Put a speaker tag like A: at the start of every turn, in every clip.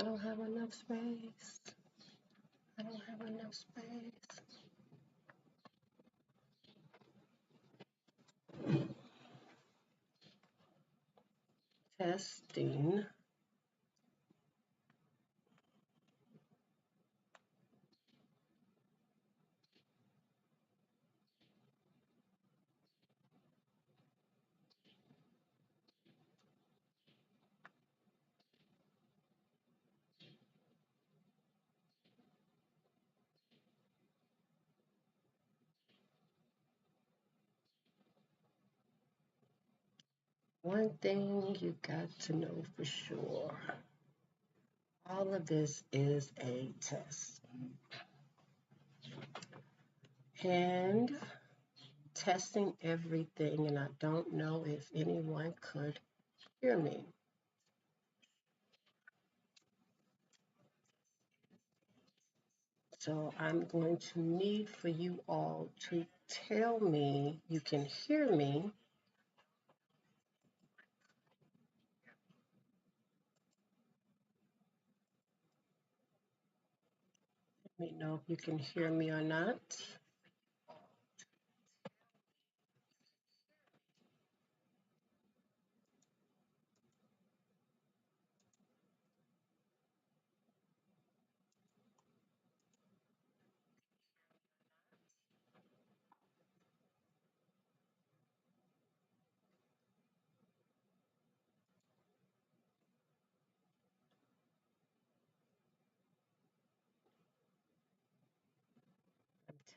A: I don't have enough space. I don't have enough space. Testing. One thing you got to know for sure. All of this is a test. And testing everything, and I don't know if anyone could hear me. So I'm going to need for you all to tell me you can hear me. Let me know if you can hear me or not.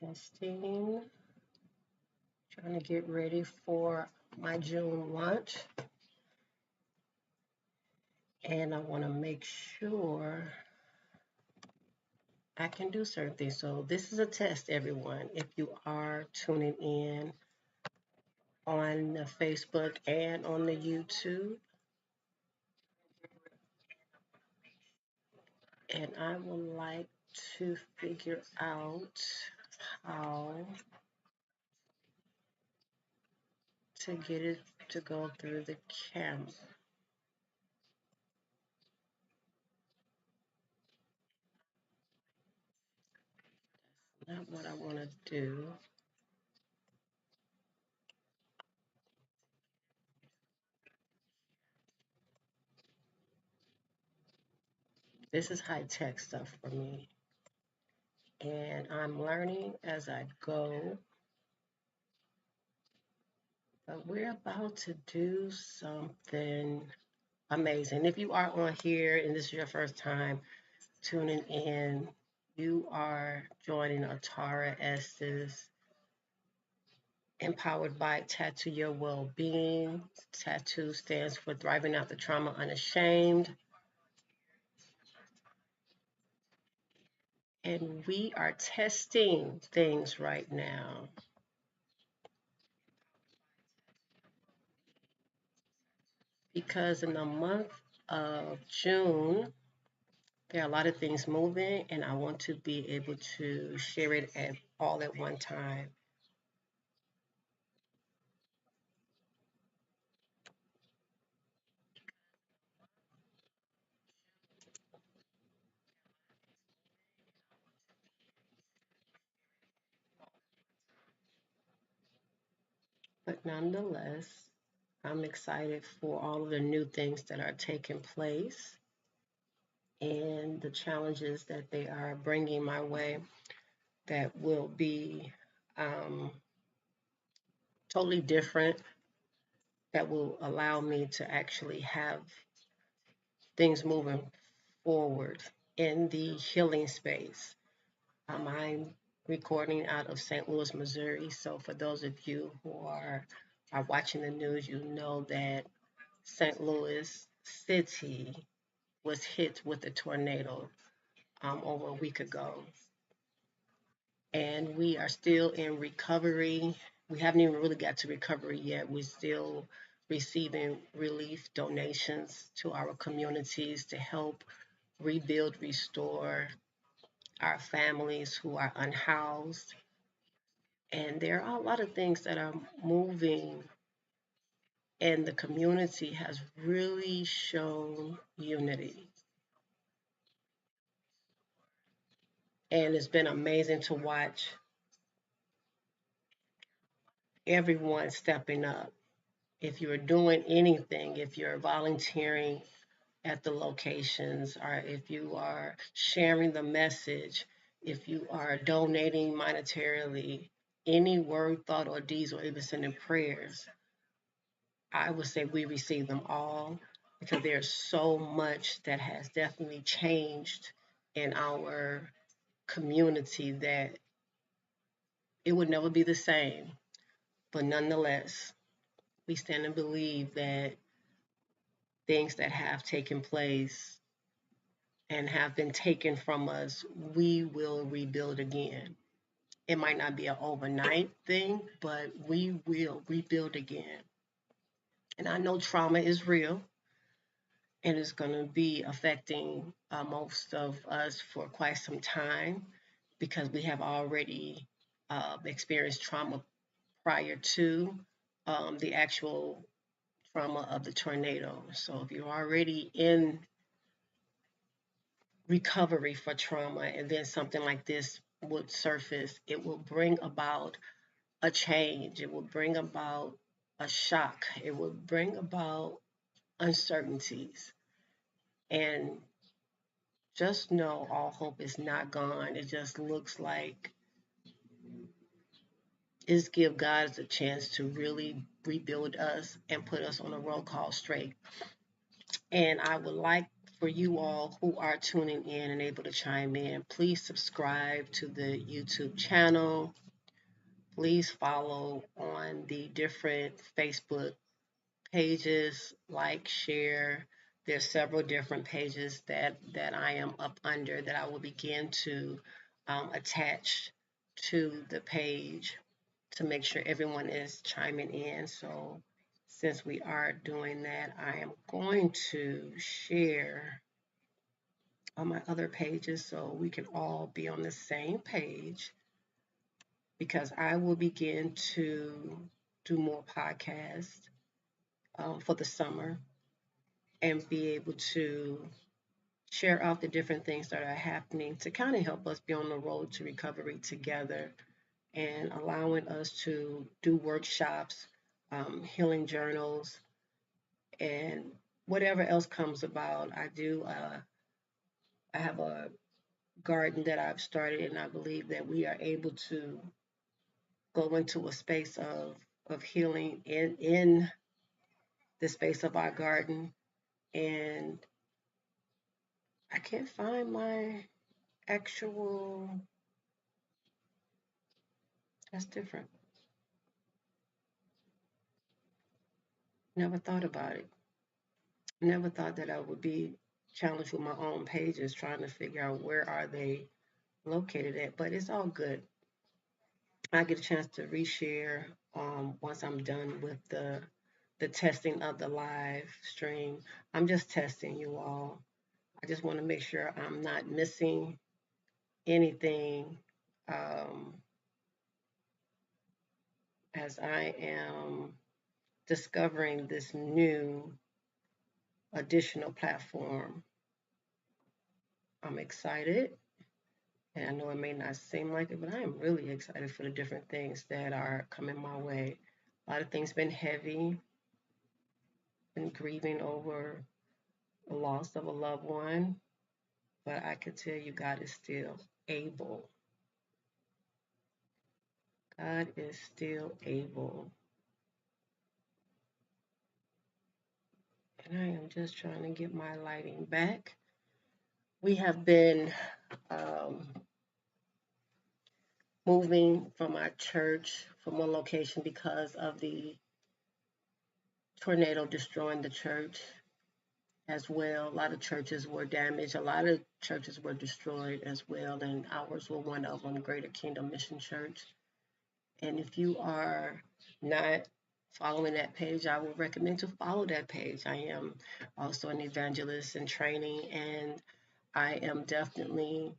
A: I'm testing, trying to get ready for my June launch. And I want to make sure I can do certain things. So this is a test, everyone. If you are tuning in on the Facebook and on the YouTube, and I would like to figure out how to get it to go through the camera. Not what I want to do. This is high tech stuff for me. And I'm learning as I go. But we're about to do something amazing. If you are on here and this is your first time tuning in, you are joining Atara Estes, empowered by TATU Your Wellbeing. TATU stands for Thriving After Trauma Unashamed. And we are testing things right now. Because in the month of June, there are a lot of things moving, and I want to be able to share it all at one time. But nonetheless, I'm excited for all of the new things that are taking place and the challenges that they are bringing my way that will be um, totally different, that will allow me to actually have things moving forward in the healing space. I'm recording out of St. Louis, Missouri. So for those of you who are watching the news, you know that St. Louis City was hit with a tornado over a week ago. And we are still in recovery. We haven't even really got to recovery yet. We're still receiving relief donations to our communities to help rebuild, restore our families who are unhoused. And there are a lot of things that are moving, and the community has really shown unity. And it's been amazing to watch everyone stepping up. If you're doing anything, if you're volunteering at the locations, or if you are sharing the message, if you are donating monetarily, any word, thought, or deeds, or even sending prayers, I would say we receive them all, because there's so much that has definitely changed in our community that it would never be the same. But nonetheless, we stand and believe that things that have taken place and have been taken from us, we will rebuild again. It might not be an overnight thing, but we will rebuild again. And I know trauma is real and it's going to be affecting most of us for quite some time, because we have already experienced trauma prior to the actual trauma of the tornado. So if you're already in recovery for trauma and then something like this would surface, it will bring about a change. It will bring about a shock. It will bring about uncertainties. And just know all hope is not gone. It just looks like it's give God a chance to really rebuild us and put us on a roll call straight. And I would like for you all who are tuning in and able to chime in, please subscribe to the YouTube channel. Please follow on the different Facebook pages, like, share. There's several different pages that I am up under that I will begin to attach to the page to make sure everyone is chiming in. So since we are doing that, I am going to share on my other pages so we can all be on the same page, because I will begin to do more podcasts for the summer and be able to share out the different things that are happening to kind of help us be on the road to recovery together, and allowing us to do workshops, healing journals, and whatever else comes about. I have a garden that I've started, and I believe that we are able to go into a space of healing in the space of our garden. And I can't find my actual, that's different. Never thought about it. Never thought that I would be challenged with my own pages trying to figure out where are they located at, but it's all good. I get a chance to reshare once I'm done with the testing of the live stream. I'm just testing you all. I just want to make sure I'm not missing anything, um, as I am discovering this new additional platform. I'm excited, and I know it may not seem like it, but I am really excited for the different things that are coming my way. A lot of things been heavy, been grieving over the loss of a loved one, but I can tell you God is still able. God is still able. And I am just trying to get my lighting back. We have been um, moving from our church from one location because of the tornado destroying the church as well. A lot of churches were damaged. A lot of churches were destroyed as well, and ours were one of them, Greater Kingdom Mission Church. And if you are not following that page, I would recommend to follow that page. I am also an evangelist in training, and I am definitely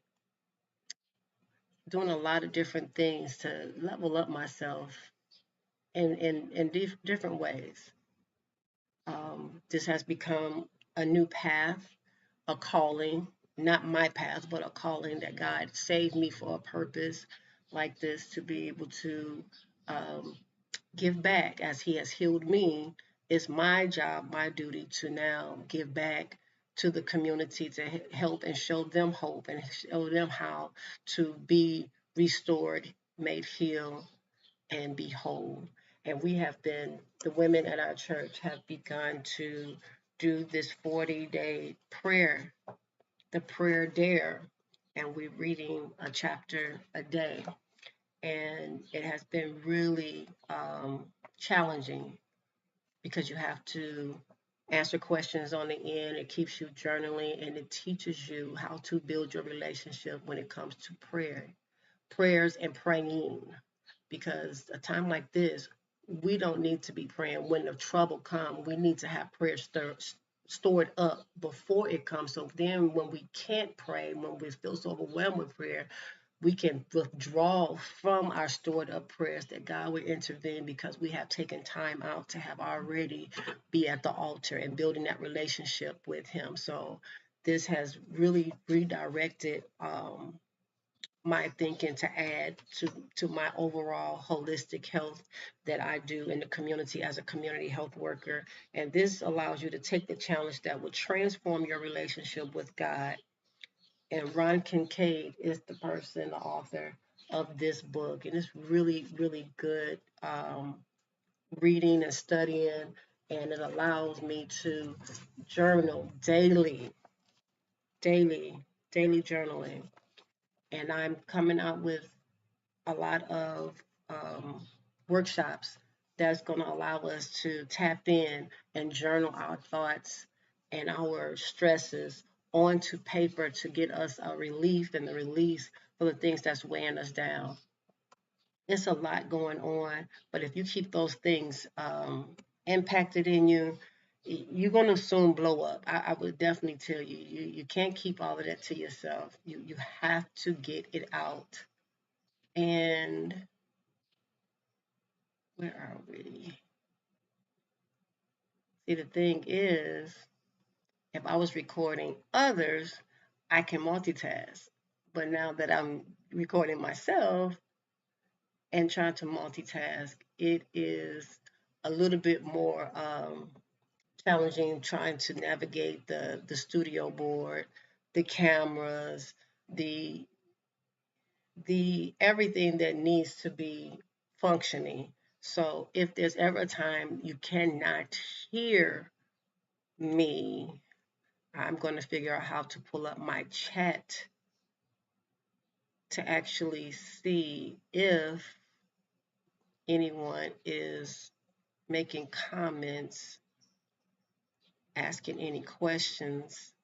A: doing a lot of different things to level up myself in different ways. This has become a new path, a calling, not my path, but a calling that God saved me for a purpose like this, to be able to um, give back as He has healed me. It's my job, my duty to now give back to the community to help and show them hope and show them how to be restored, made healed, and be whole. And we have been, the women at our church have begun to do this 40-day prayer, the prayer dare, and we're reading a chapter a day. And it has been really challenging because you have to answer questions on the end. It keeps you journaling and it teaches you how to build your relationship when it comes to prayers and praying. Because a time like this, we don't need to be praying when the trouble comes. We need to have prayer stored up before it comes. So then when we can't pray, when we feel so overwhelmed with prayer, we can withdraw from our stored up prayers that God will intervene because we have taken time out to have already be at the altar and building that relationship with Him. So this has really redirected my thinking to add to my overall holistic health that I do in the community as a community health worker. And this allows you to take the challenge that will transform your relationship with God. And Ron Kincaid is the person, the author of this book. And it's really, really good reading and studying. And it allows me to journal daily, daily journaling. And I'm coming out with a lot of um, workshops that's going to allow us to tap in and journal our thoughts and our stresses onto paper to get us a relief and the release for the things that's weighing us down. It's a lot going on, but if you keep those things impacted in you, you're going to soon blow up. I would definitely tell you, you can't keep all of that to yourself. You have to get it out. And where are we? See, the thing is, if I was recording others, I can multitask. But now that I'm recording myself and trying to multitask, it is a little bit more challenging trying to navigate the studio board, the cameras, the everything that needs to be functioning. So if there's ever a time you cannot hear me, I'm going to figure out how to pull up my chat to actually see if anyone is making comments, asking any questions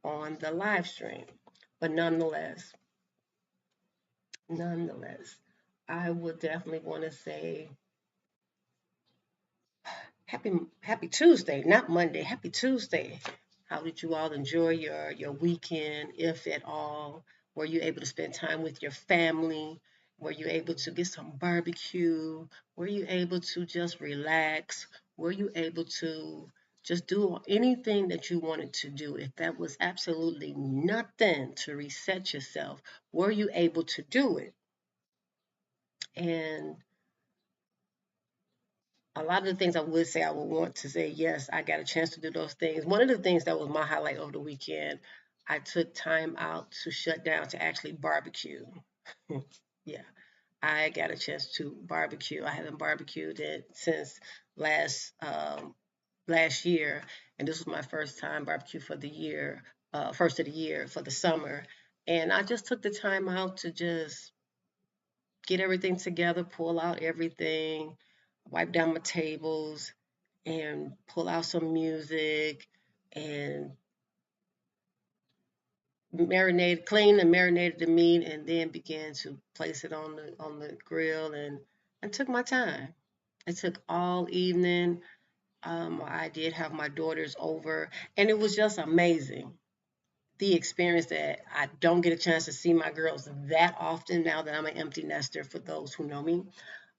A: on the live stream. But nonetheless, I would definitely want to say happy Tuesday, not Monday. Happy Tuesday. How did you all enjoy your weekend, if at all? Were you able to spend time with your family? Were you able to get some barbecue? Were you able to just relax? Were you able to just do anything that you wanted to do? If that was absolutely nothing to reset yourself, were you able to do it? And a lot of the things I would say, I would want to say, yes, I got a chance to do those things. One of the things that was my highlight over the weekend, I took time out to shut down to actually barbecue. Yeah, I got a chance to barbecue. I haven't barbecued it since last last year, and this was my first time barbecue for the year, first of the year for the summer. And I just took the time out to just get everything together, pull out everything, wipe down my tables, and pull out some music and clean and marinated the meat, and then began to place it on the grill and I took my time. It took all evening. I did have my daughters over, and it was just amazing. The experience that I don't get a chance to see my girls that often now that I'm an empty nester, for those who know me.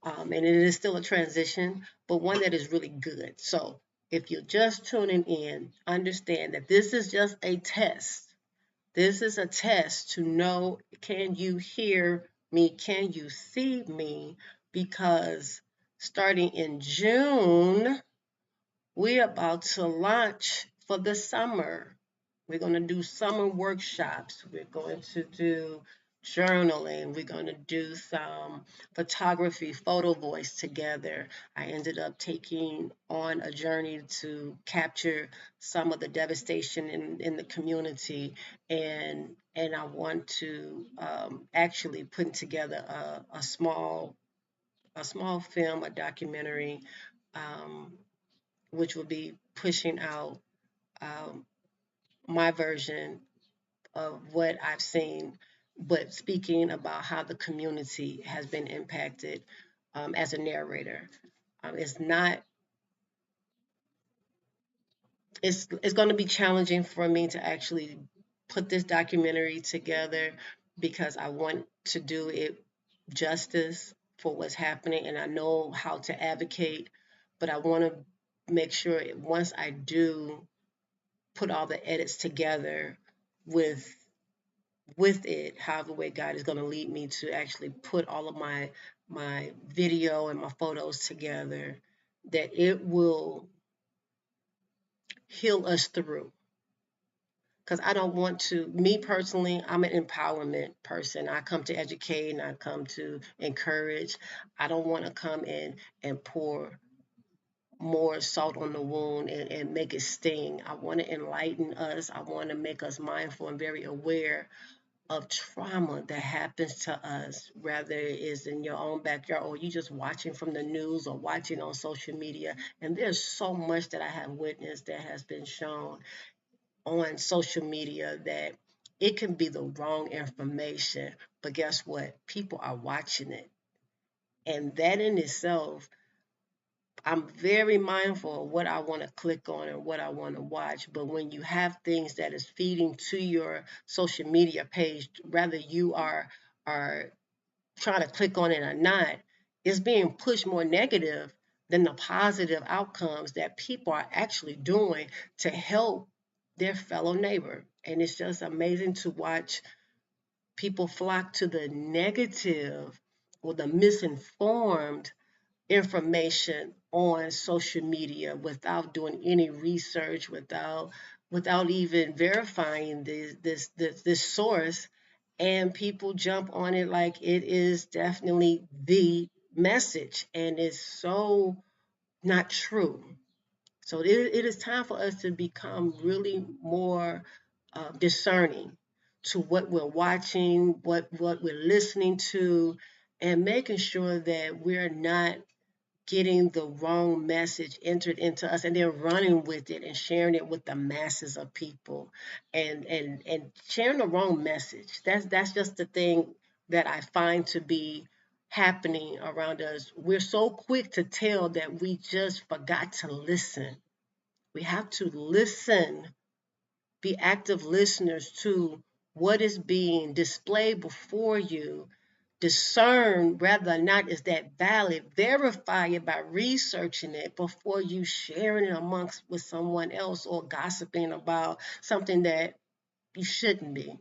A: And it is still a transition, but one that is really good. So if you're just tuning in, understand that this is just a test. This is a test to know, can you hear me? Can you see me? Because starting in June, we're about to launch for the summer. We're going to do summer workshops. We're going to do journaling. We're going to do some photography, photo voice together. I ended up taking on a journey to capture some of the devastation in the community, and I want to actually put together a small film, a documentary, um, which will be pushing out um, my version of what I've seen, but speaking about how the community has been impacted as a narrator. It's not. It's going to be challenging for me to actually put this documentary together because I want to do it justice for what's happening, and I know how to advocate, but I want to make sure once I do put all the edits together with with it, however way God is going to lead me to actually put all of my video and my photos together, that it will heal us through. Because I don't want to, me personally, I'm an empowerment person. I come to educate and I come to encourage. I don't want to come in and pour more salt on the wound and make it sting. I want to enlighten us. I want to make us mindful and very aware of trauma that happens to us, whether it is in your own backyard or you just watching from the news or watching on social media. And there's so much that I have witnessed that has been shown on social media that it can be the wrong information, but guess what? People are watching it. And that in itself, I'm very mindful of what I want to click on and what I want to watch. But when you have things that is feeding to your social media page, whether you are trying to click on it or not, it's being pushed more negative than the positive outcomes that people are actually doing to help their fellow neighbor. And it's just amazing to watch people flock to the negative or the misinformed information on social media without doing any research, without even verifying this source, and people jump on it like it is definitely the message, and it's so not true. So it is time for us to become really more discerning to what we're watching, what we're listening to, and making sure that we're not getting the wrong message entered into us and then running with it and sharing it with the masses of people, and sharing the wrong message. That's just the thing that I find to be happening around us. We're so quick to tell that we just forgot to listen. We have to listen, be active listeners to what is being displayed before you. Discern whether or not is that valid. Verify it by researching it before you sharing it amongst with someone else or gossiping about something that you shouldn't be.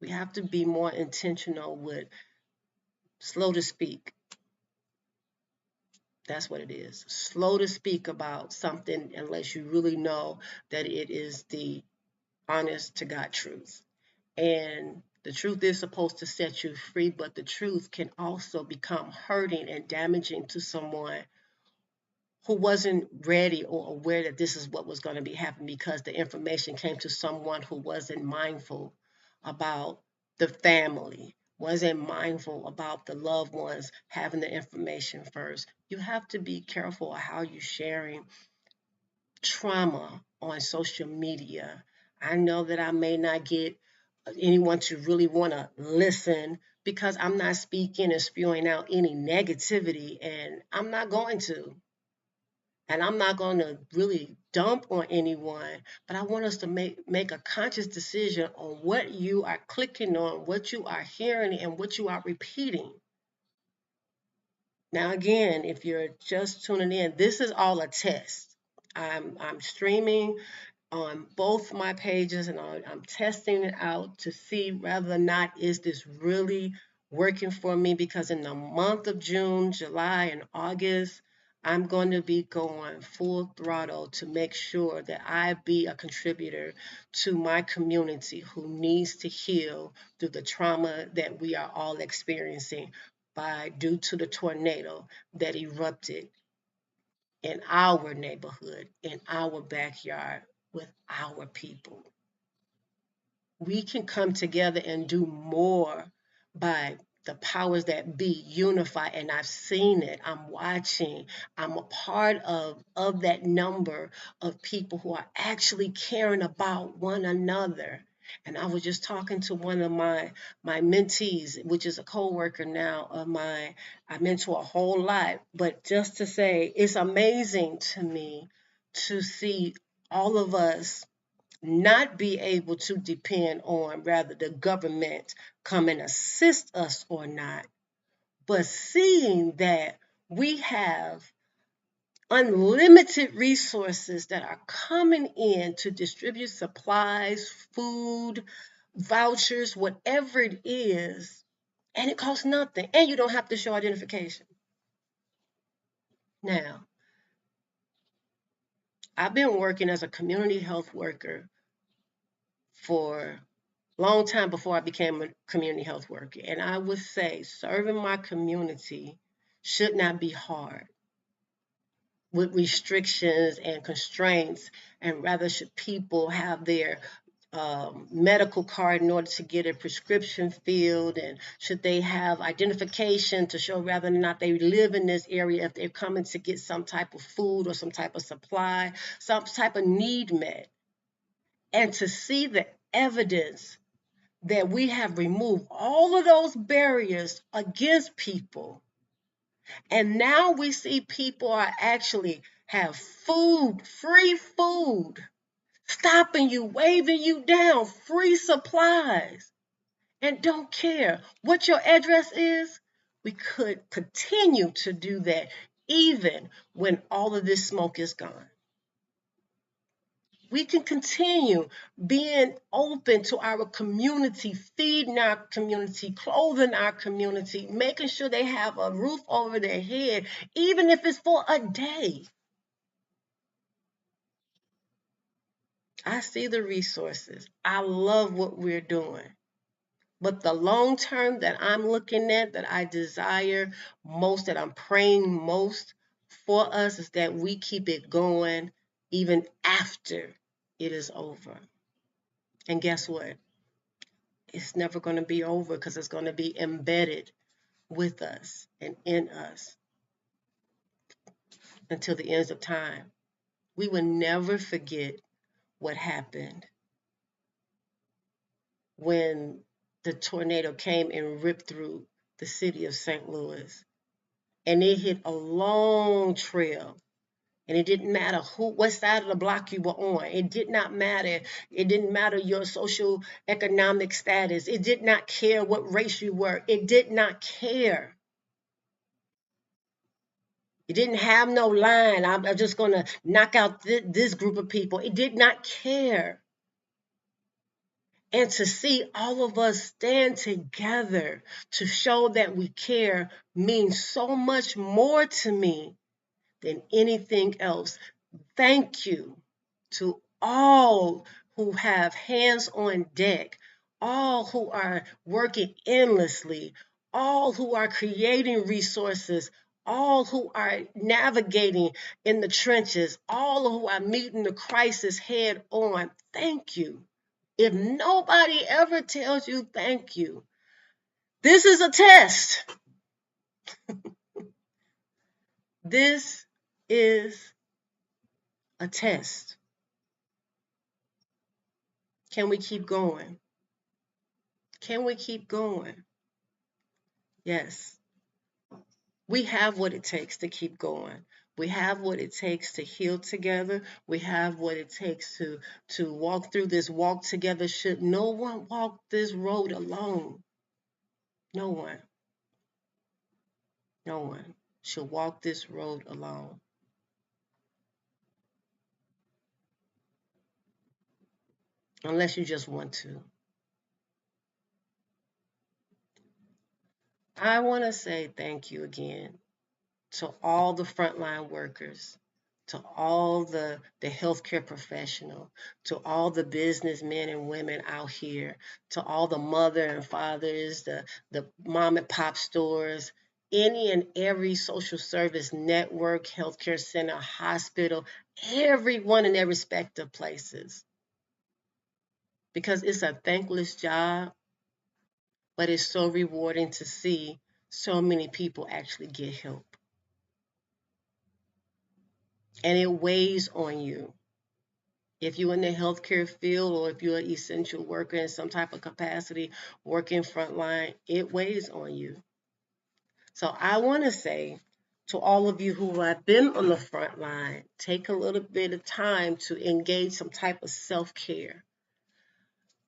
A: We have to be more intentional with slow to speak. That's what it is. Slow to speak about something unless you really know that it is the honest to God truth. And the truth is supposed to set you free, but the truth can also become hurting and damaging to someone who wasn't ready or aware that this is what was going to be happening, because the information came to someone who wasn't mindful about the family, wasn't mindful about the loved ones having the information first. You have to be careful of how you're sharing trauma on social media. I know that I may not get anyone to really want to listen because I'm not speaking and spewing out any negativity, and I'm not going to. And I'm not going to really dump on anyone, but I want us to make a conscious decision on what you are clicking on, what you are hearing, and what you are repeating. Now, again, if you're just tuning in, this is all a test. I'm streaming. on both my pages, and I'm testing it out to see whether or not is this really working for me, because in the month of June, July, and August, I'm going to be going full throttle to make sure that I be a contributor to my community who needs to heal through the trauma that we are all experiencing due to the tornado that erupted in our neighborhood, in our backyard, with our people. We can come together and do more by the powers that be unify. And I've seen it. I'm watching. I'm a part of that number of people who are actually caring about one another. And I was just talking to one of my mentees, which is a co-worker now of mine. I mentor a whole lot, but just to say, it's amazing to me to see all of us not be able to depend on rather the government come and assist us or not, but seeing that we have unlimited resources that are coming in to distribute supplies, food, vouchers, whatever it is, and it costs nothing, and you don't have to show identification. Now, I've been working as a community health worker for long time before I became a community health worker. And I would say serving my community should not be hard with restrictions and constraints, and rather should people have their medical card in order to get a prescription filled, and should they have identification to show whether or not they live in this area if they're coming to get some type of food or some type of supply, some type of need met. And to see the evidence that we have removed all of those barriers against people. And now we see people are actually have food, free food, stopping you, waving you down, free supplies, and don't care what your address is. We could continue to do that even when all of this smoke is gone. We can continue being open to our community, feeding our community, clothing our community, making sure they have a roof over their head, even if it's for a day. I see the resources. I love what we're doing. But the long term that I'm looking at, that I desire most, that I'm praying most for us, is that we keep it going even after it is over. And guess what? It's never going to be over, because it's going to be embedded with us and in us until the ends of time. We will never forget what happened when the tornado came and ripped through the city of St. Louis. And it hit a long trail. And it didn't matter what side of the block you were on. It did not matter. It didn't matter your social economic status. It did not care what race you were. It did not care. It didn't have no line. I'm just going to knock out this group of people. It did not care. And to see all of us stand together to show that we care means so much more to me than anything else. Thank you to all who have hands on deck, all who are working endlessly, all who are creating resources, all who are navigating in the trenches, all who are meeting the crisis head on. Thank you. If nobody ever tells you thank you, this is a test. This is a test. Can we keep going? Can we keep going? Yes. We have what it takes to keep going. We have what it takes to heal together. We have what it takes to walk through this walk together. Should no one walk this road alone? No one. No one should walk this road alone. unless you just want to. I want to say thank you again to all the frontline workers, to all the healthcare professional, to all the businessmen and women out here, to all the mother and fathers, the mom and pop stores, any and every social service network, healthcare center, hospital, everyone in their respective places. Because it's a thankless job, but it's so rewarding to see so many people actually get help. And it weighs on you. If you're in the healthcare field or if you're an essential worker in some type of capacity, working frontline, it weighs on you. So I want to say to all of you who have been on the front line, take a little bit of time to engage some type of self-care.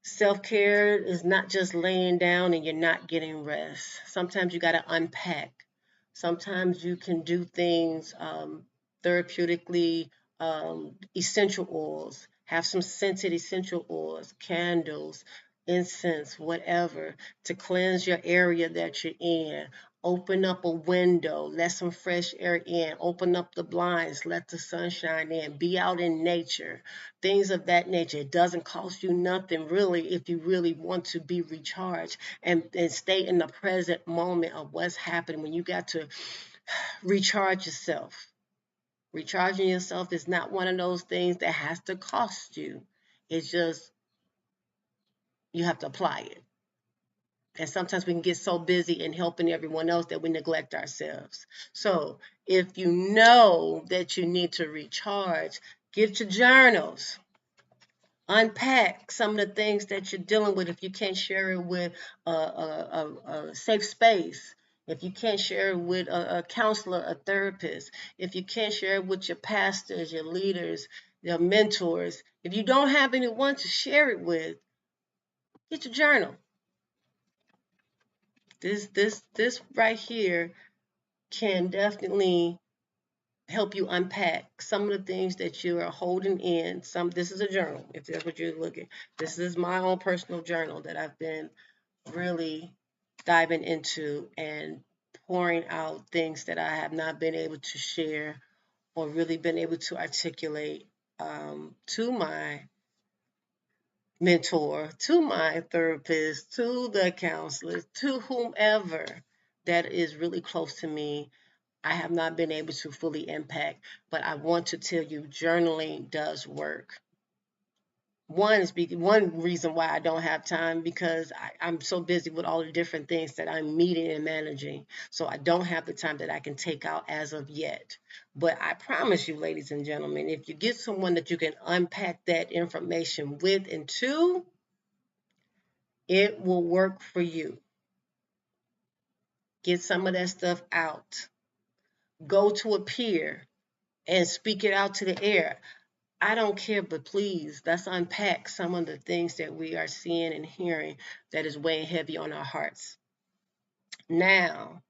A: Self-care is not just laying down and you're not getting rest. Sometimes you got to unpack. Sometimes you can do things therapeutically, essential oils, have some scented essential oils, candles, incense, whatever, to cleanse your area that you're in. Open up a window, let some fresh air in, open up the blinds, let the sunshine in, be out in nature, things of that nature. It doesn't cost you nothing really if you really want to be recharged and stay in the present moment of what's happening when you got to recharge yourself. Recharging yourself is not one of those things that has to cost you. It's just you have to apply it. And sometimes we can get so busy in helping everyone else that we neglect ourselves. So if you know that you need to recharge, get your journals. Unpack some of the things that you're dealing with if you can't share it with a safe space. If you can't share it with a counselor, a therapist, if you can't share it with your pastors, your leaders, your mentors, if you don't have anyone to share it with, get your journal. This right here can definitely help you unpack some of the things that you are holding in. This is a journal, if that's what you're looking. This is my own personal journal that I've been really diving into and pouring out things that I have not been able to share or really been able to articulate to my mentor, to my therapist, to the counselor, to whomever that is really close to me. I have not been able to fully impact, but I want to tell you journaling does work. One reason why I don't have time because I'm so busy with all the different things that I'm meeting and managing. So I don't have the time that I can take out as of yet. But I promise you, ladies and gentlemen, if you get someone that you can unpack that information with and to, it will work for you. Get some of that stuff out. Go to a peer and speak it out to the air. I don't care, but please, let's unpack some of the things that we are seeing and hearing that is weighing heavy on our hearts. Now,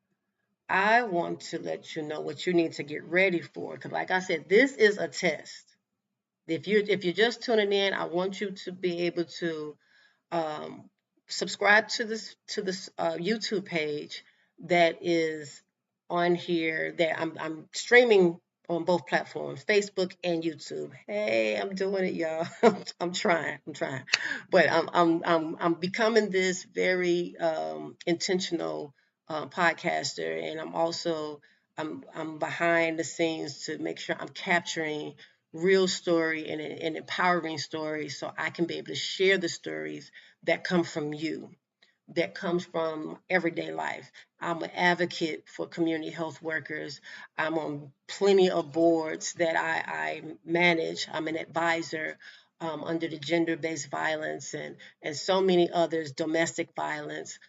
A: I want to let you know what you need to get ready for, because like I said, this is a test. If you're just tuning in, I want you to be able to um, subscribe to this YouTube page that is on here. That I'm streaming on both platforms, Facebook and YouTube. Hey, I'm doing it, y'all. I'm trying. But I'm becoming this very intentional podcaster, and I'm behind the scenes to make sure I'm capturing real story and empowering stories so I can be able to share the stories that come from you, that comes from everyday life. I'm an advocate for community health workers. I'm on plenty of boards that I manage. I'm an advisor under the gender-based violence and so many others, domestic violence,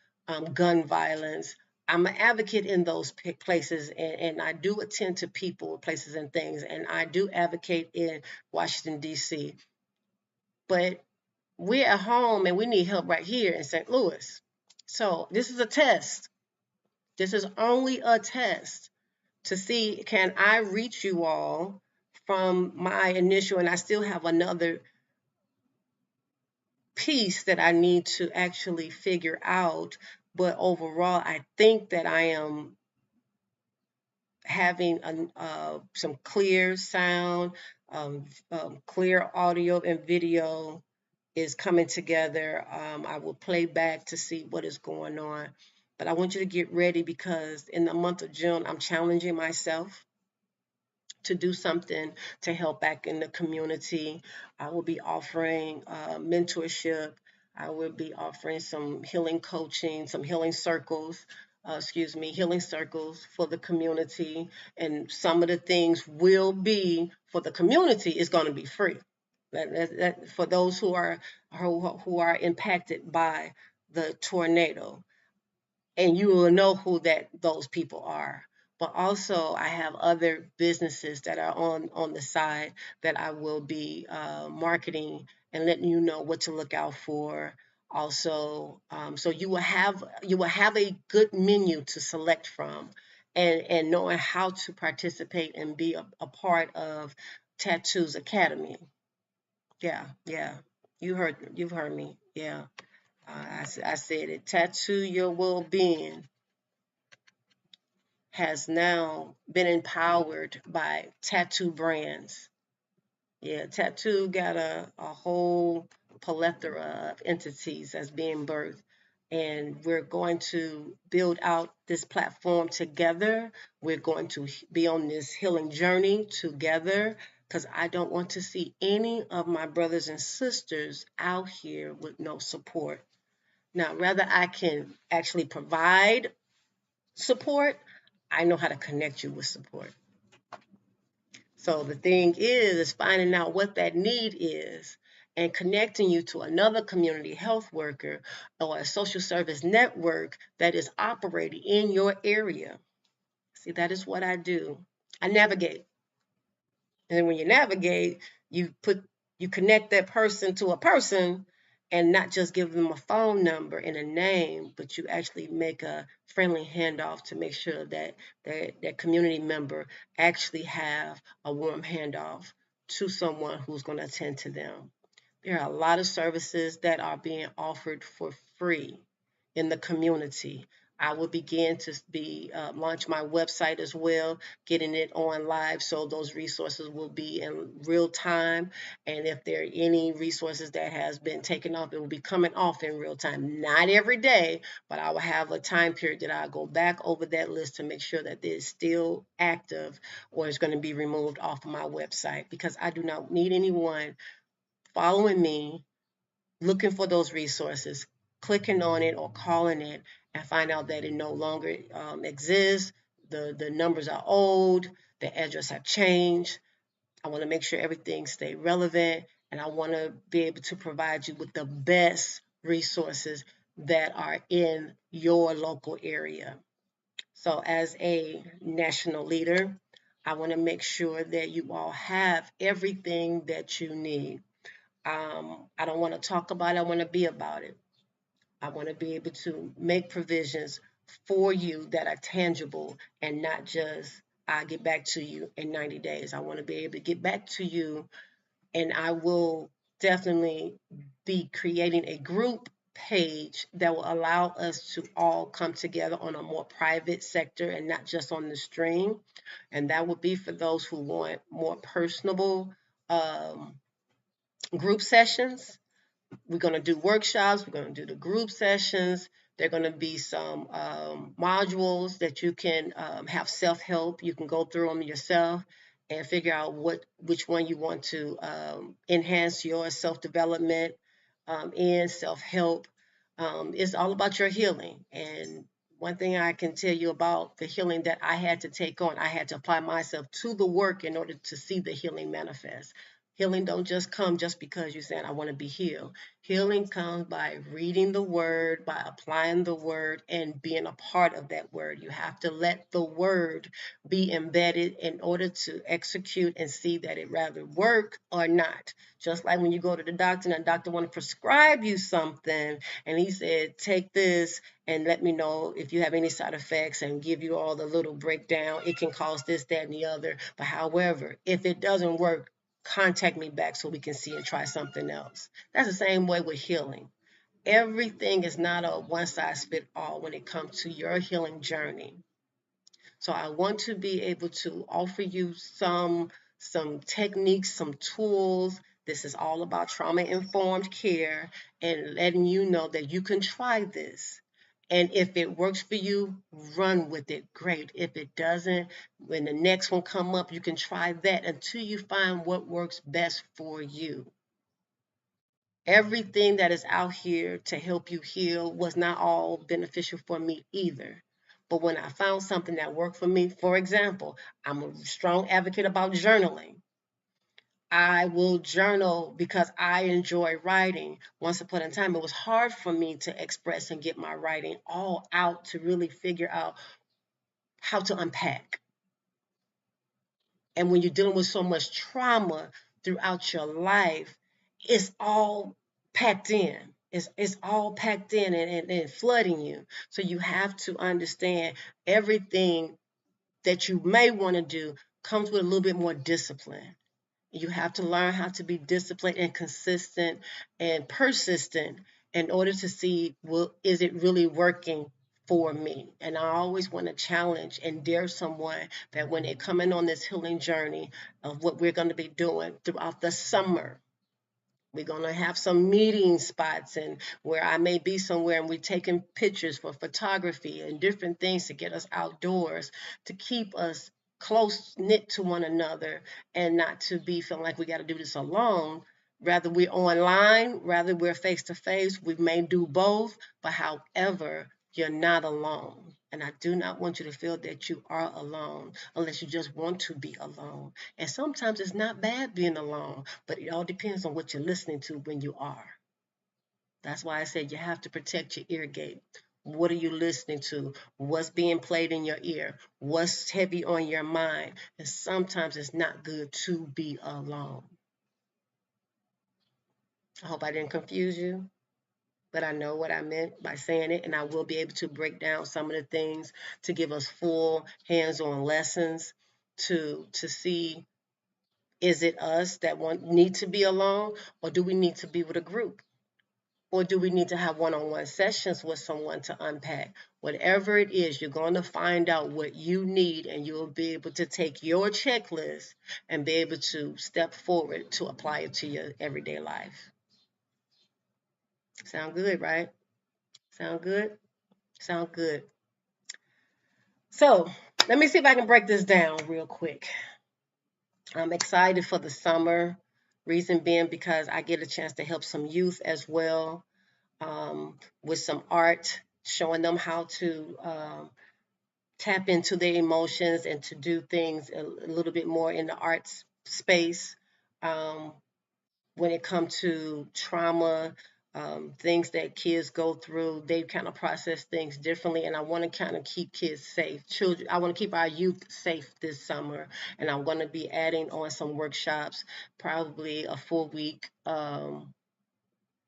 A: gun violence. I'm an advocate in those places, and I do attend to people, places, and things, and I do advocate in Washington, D.C. But we're at home and we need help right here in St. Louis. So this is a test. This is only a test to see, can I reach you all from my initial, and I still have another piece that I need to actually figure out. But overall, I think that I am having some clear sound, clear audio and video is coming together. I will play back to see what is going on. But I want you to get ready because in the month of June, I'm challenging myself to do something to help back in the community. I will be offering mentorship. I will be offering some healing coaching, some healing circles, healing circles for the community. And some of the things will be for the community is going to be free. For those who are impacted by the tornado, and you will know who those people are. But also, I have other businesses that are on the side that I will be marketing and letting you know what to look out for. Also, so you will have a good menu to select from, and knowing how to participate and be a part of Tattoos Academy. Yeah, yeah, you've heard me. Yeah, I said it. Tattoo Your Wellbeing has now been empowered by TATU Brands. Yeah, Tattoo got a whole plethora of entities that's being birthed. And we're going to build out this platform together. We're going to be on this healing journey together because I don't want to see any of my brothers and sisters out here with no support. Now, rather I can actually provide support, I know how to connect you with support. So the thing is finding out what that need is and connecting you to another community health worker or a social service network that is operating in your area. See, that is what I do. I navigate. And when you navigate, you put you connect that person to a person and not just give them a phone number and a name, but you actually make a friendly handoff to make sure that that community member actually have a warm handoff to someone who's going to attend to them. There are a lot of services that are being offered for free in the community. I will begin to be launch my website as well, getting it on live, so those resources will be in real time. And if there are any resources that has been taken off, it will be coming off in real time. Not every day, but I will have a time period that I'll go back over that list to make sure that it is still active or is going to be removed off of my website because I do not need anyone following me, looking for those resources, clicking on it or calling it and find out that it no longer exists. The numbers are old, the address have changed. I want to make sure everything stay relevant, and I want to be able to provide you with the best resources that are in your local area. So as a national leader, I want to make sure that you all have everything that you need. I don't want to talk about it. I want to be about it. I want to be able to make provisions for you that are tangible and not just I'll get back to you in 90 days. I want to be able to get back to you, and I will definitely be creating a group page that will allow us to all come together on a more private sector and not just on the stream. And that would be for those who want more personable um, group sessions. We're going to do workshops. We're going to do the group sessions. There are going to be some modules that you can have self-help. You can go through them yourself and figure out which one you want to enhance your self-development in self-help. It's all about your healing. And one thing I can tell you about the healing that I had to take on, I had to apply myself to the work in order to see the healing manifest. Healing don't just come just because you're saying, I want to be healed. Healing comes by reading the word, by applying the word, and being a part of that word. You have to let the word be embedded in order to execute and see that it rather work or not. Just like when you go to the doctor and the doctor want to prescribe you something, and he said, take this and let me know if you have any side effects and give you all the little breakdown. It can cause this, that, and the other. But however, if it doesn't work, contact me back so we can see and try something else. That's the same way with healing. Everything is not a one size fit all when it comes to your healing journey. So I want to be able to offer you some techniques, some tools. This is all about trauma informed care and letting you know that you can try this. And if it works for you, run with it. Great. If it doesn't, when the next one come up, you can try that until you find what works best for you. Everything that is out here to help you heal was not all beneficial for me either. But when I found something that worked for me, for example, I'm a strong advocate about journaling. I will journal because I enjoy writing. Once upon a time, it was hard for me to express and get my writing all out to really figure out how to unpack. And when you're dealing with so much trauma throughout your life, it's all packed in. It's all packed in and flooding you. So you have to understand everything that you may want to do comes with a little bit more discipline. You have to learn how to be disciplined and consistent and persistent in order to see, well, is it really working for me? And I always want to challenge and dare someone that when they're coming on this healing journey of what we're going to be doing throughout the summer, we're going to have some meeting spots and where I may be somewhere and we're taking pictures for photography and different things to get us outdoors, to keep us close knit to one another and not to be feeling like we got to do this alone. Rather we're online, rather we're face to face. We may do both, but however, you're not alone. And I do not want you to feel that you are alone unless you just want to be alone. And sometimes it's not bad being alone, but it all depends on what you're listening to when you are. That's why I said you have to protect your ear gate. What are you listening to? What's being played in your ear? What's heavy on your mind? And sometimes it's not good to be alone. I hope I didn't confuse you, but I know what I meant by saying it, and I will be able to break down some of the things to give us full hands-on lessons to see, is it us that need to be alone, or do we need to be with a group? Or do we need to have one-on-one sessions with someone to unpack? Whatever it is, you're going to find out what you need, and you'll be able to take your checklist and be able to step forward to apply it to your everyday life. Sound good, right? Sound good? Sound good. So let me see if I can break this down real quick. I'm excited for the summer. Reason being because I get a chance to help some youth as well, with some art, showing them how to tap into their emotions and to do things a little bit more in the arts space. Um, when it comes to trauma, things that kids go through, they kind of process things differently. And I want to kind of keep kids safe. Children, I want to keep our youth safe this summer. And I'm going to be adding on some workshops, probably a full week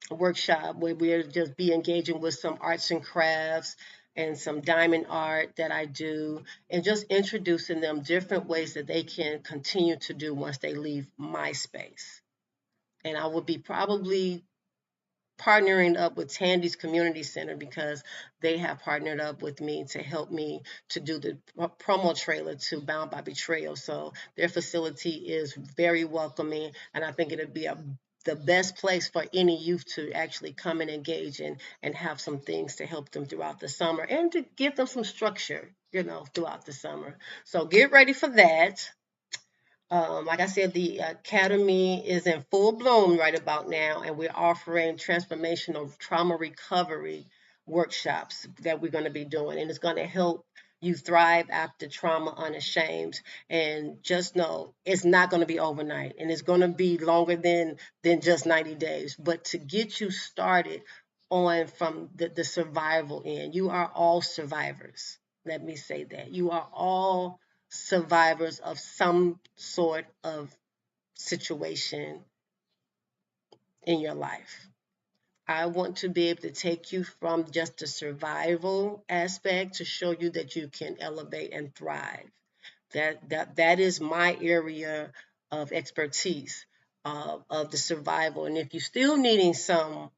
A: workshop where we'll just be engaging with some arts and crafts and some diamond art that I do, and just introducing them different ways that they can continue to do once they leave my space. And I will be probably partnering up with Tandy's Community Center because they have partnered up with me to help me to do the promo trailer to Bound by Betrayal. So their facility is very welcoming, and I think it'll be the best place for any youth to actually come and engage in and have some things to help them throughout the summer and to give them some structure, throughout the summer. So get ready for that. Like I said, the Academy is in full bloom right about now, and we're offering transformational trauma recovery workshops that we're going to be doing, and it's going to help you thrive after trauma unashamed. And just know it's not going to be overnight, and it's going to be longer than just 90 days. But to get you started on from the survival end, you are all survivors. Let me say that. You are all survivors of some sort of situation in your life. I want to be able to take you from just the survival aspect to show you that you can elevate and thrive. That is my area of expertise. of the survival. And if you're still needing some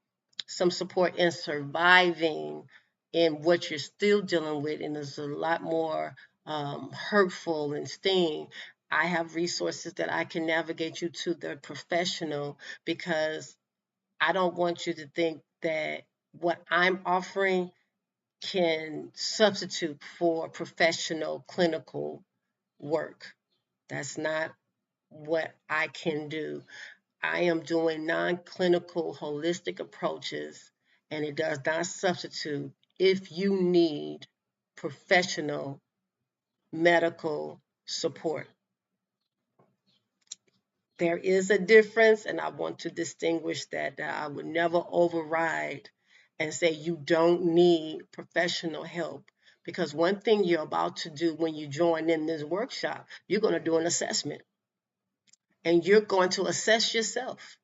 A: support in surviving in what you're still dealing with, and there's a lot more hurtful and sting, I have resources that I can navigate you to the professional, because I don't want you to think that what I'm offering can substitute for professional clinical work. That's not what I can do. I am doing non-clinical holistic approaches, and it does not substitute if you need professional medical support. There is a difference, and I want to distinguish that I would never override and say you don't need professional help, because one thing you're about to do when you join in this workshop, you're going to do an assessment, and you're going to assess yourself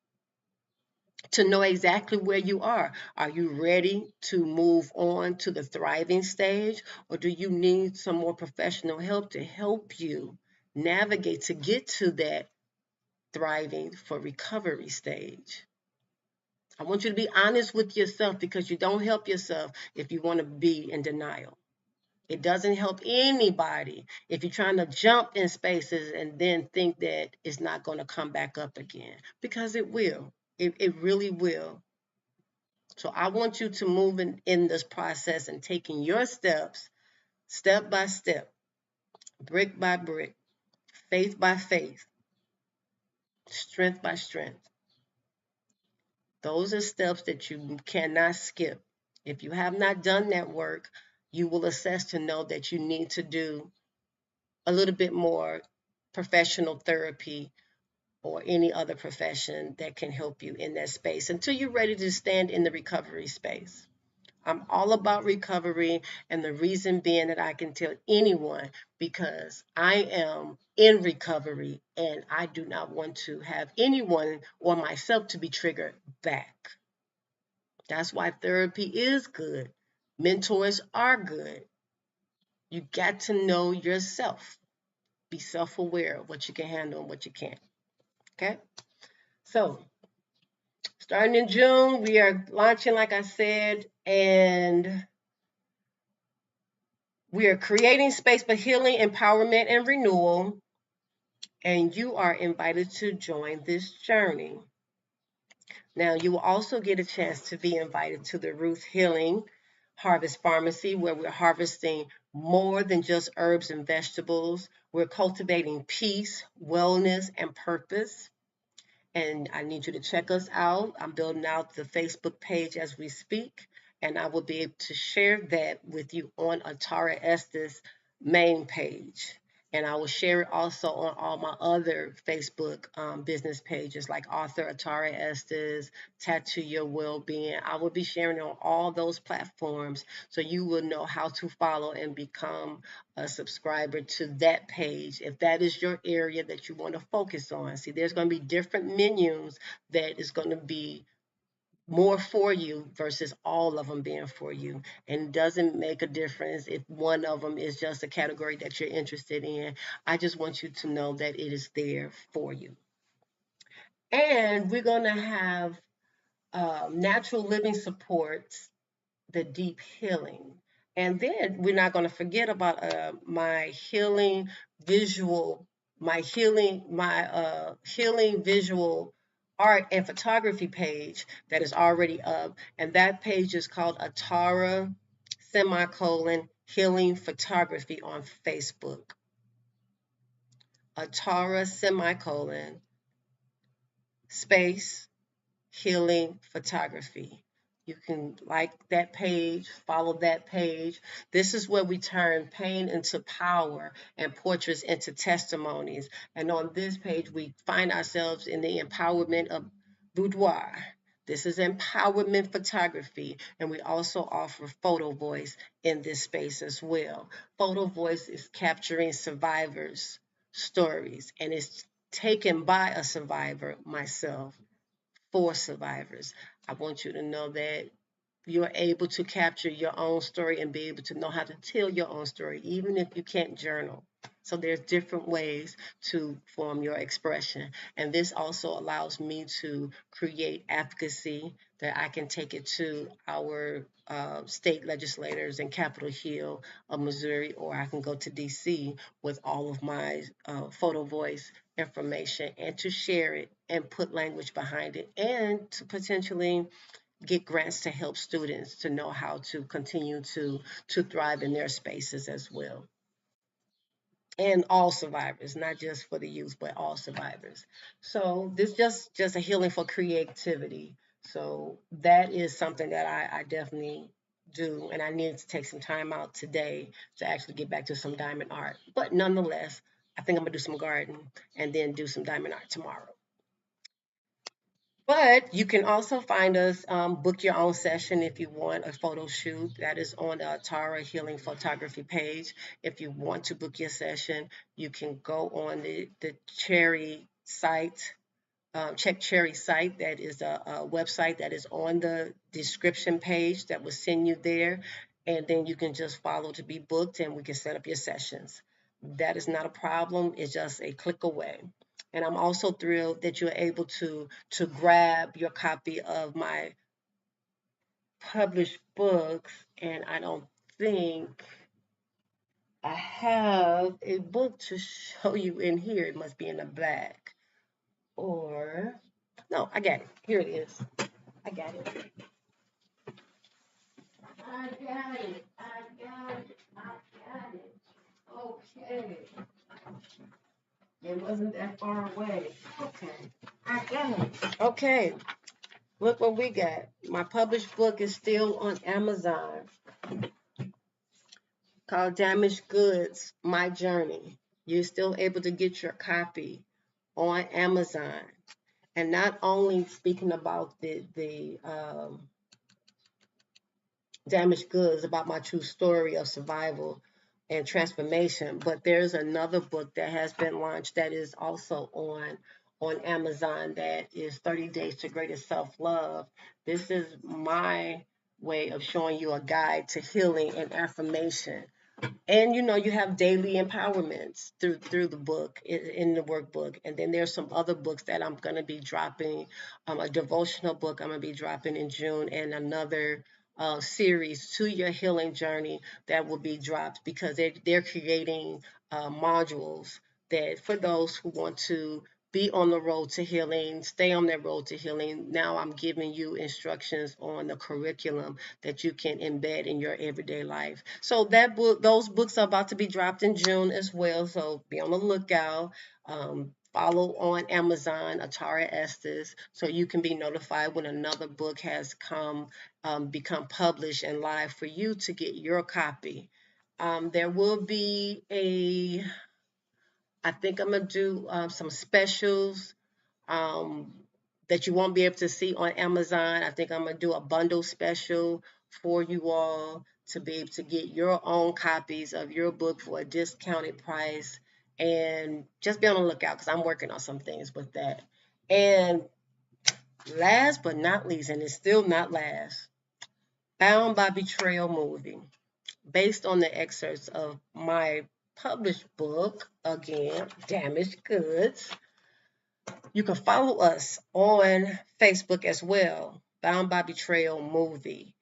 A: to know exactly where you are. Are you ready to move on to the thriving stage, or do you need some more professional help to help you navigate to get to that thriving for recovery stage? I want you to be honest with yourself, because you don't help yourself if you want to be in denial. It doesn't help anybody if you're trying to jump in spaces and then think that it's not going to come back up again, because it will. It really will. So I want you to move in this process and taking your steps, step by step, brick by brick, faith by faith, strength by strength. Those are steps that you cannot skip. If you have not done that work, you will assess to know that you need to do a little bit more professional therapy or any other profession that can help you in that space until you're ready to stand in the recovery space. I'm all about recovery, and the reason being that I can tell anyone, because I am in recovery and I do not want to have anyone or myself to be triggered back. That's why therapy is good. Mentors are good. You got to know yourself. Be self-aware of what you can handle and what you can't. Okay? So, starting in June, we are launching, like I said, and we are creating space for healing, empowerment, and renewal. And you are invited to join this journey. Now, you will also get a chance to be invited to the Ruth Healing Harvest Farmacy, where we're harvesting more than just herbs and vegetables. We're cultivating peace, wellness, and purpose. And I need you to check us out. I'm building out the Facebook page as we speak, and I will be able to share that with you on Atara Estes' main page. And I will share it also on all my other Facebook business pages, like Author Atara Estes, TATU Your Wellbeing. I will be sharing on all those platforms, so you will know how to follow and become a subscriber to that page if that is your area that you want to focus on. See, there's going to be different menus that is going to be more for you versus all of them being for you. And it doesn't make a difference if one of them is just a category that you're interested in. I just want you to know that it is there for you. And we're going to have natural living supports, the deep healing. And then we're not going to forget about my healing visual, healing visual art and photography page that is already up. And that page is called Atara Healing Photography on Facebook. Atara space healing photography. You can like that page, follow that page. This is where we turn pain into power and portraits into testimonies. And on this page, we find ourselves in the empowerment of boudoir. This is empowerment photography, and we also offer photo voice in this space as well. Photo voice is capturing survivors' stories, and it's taken by a survivor, myself, for survivors. I want you to know that you're able to capture your own story and be able to know how to tell your own story, even if you can't journal. So there's different ways to form your expression. And this also allows me to create advocacy that I can take it to our state legislators in Capitol Hill of Missouri, or I can go to DC with all of my photo voice information and to share it and put language behind it and to potentially get grants to help students to know how to continue to thrive in their spaces as well, and all survivors, not just for the youth, but all survivors. So this just a healing for creativity. So that is something that I definitely do, and I needed to take some time out today to actually get back to some diamond art. But nonetheless, I think I'm gonna do some garden and then do some diamond art tomorrow. But you can also find us, book your own session if you want a photo shoot. That is on the Atara Healing Photography page. If you want to book your session, you can go on the Cherry site, check Cherry site. That is a website that is on the description page that will send you there. And then you can just follow to be booked and we can set up your sessions. That is not a problem. It's just a click away. And I'm also thrilled that you're able to grab your copy of my published books. And I don't think I have a book to show you in here. It must be in the back. Or, no, I got it. Here it is. I got it. I got it. I got it. I got it. Okay. It wasn't that far away. Okay. I got it. Okay. Look what we got. My published book is still on Amazon called Damaged Goods, My Journey. You're still able to get your copy on Amazon. And not only speaking about the damaged goods, about my true story of survival and transformation, but there's another book that has been launched that is also on Amazon, that is 30 Days to Greater Self-Love. This is my way of showing you a guide to healing and affirmation. And you have daily empowerments through the book, in the workbook. And then there's some other books that I'm going to be dropping, a devotional book I'm going to be dropping in June, and another series, To Your Healing Journey, that will be dropped, because they're creating modules that for those who want to be on the road to healing, stay on that road to healing. Now I'm giving you instructions on the curriculum that you can embed in your everyday life. So those books are about to be dropped in June as well. So be on the lookout. Follow on Amazon, Atara Estes, so you can be notified when another book has become published and live for you to get your copy. There will be I think I'm gonna do some specials um, that you won't be able to see on Amazon. I think I'm going to do a bundle special for you all to be able to get your own copies of your book for a discounted price. And just be on the lookout, because I'm working on some things with that. And last but not least, and it's still not last, Bound by Betrayal Movie, based on the excerpts of my published book, again, Damaged Goods. You can follow us on Facebook as well, Bound by Betrayal Movie.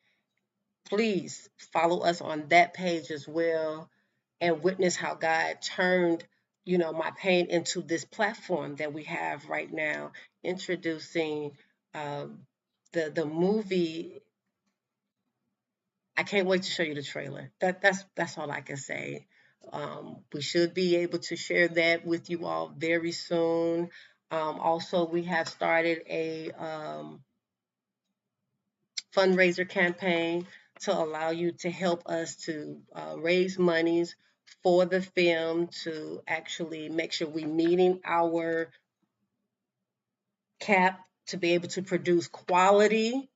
A: Please follow us on that page as well and witness how God turned, my pain into this platform that we have right now, introducing um, the movie. I can't wait to show you the trailer. That's all I can say. We should be able to share that with you all very soon. Also, we have started a fundraiser campaign to allow you to help us to raise monies for the film, to actually make sure we're meeting our cap to be able to produce quality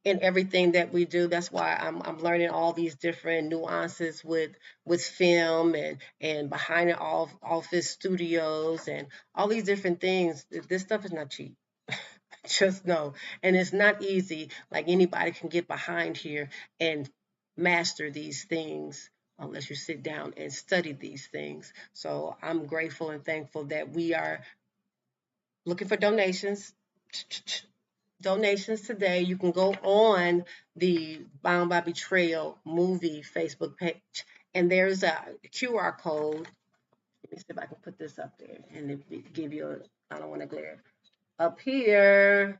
A: in everything that we do. That's why I'm learning all these different nuances with film and behind it all office studios and all these different things. This stuff is not cheap. Just know. And it's not easy. Like, anybody can get behind here and master these things unless you sit down and study these things. So I'm grateful and thankful that we are looking for donations. Donations today. You can go on the Bound by Betrayal movie Facebook page, and there's a QR code. Let me see if I can put this up there and give you a, I don't want to glare. Up here,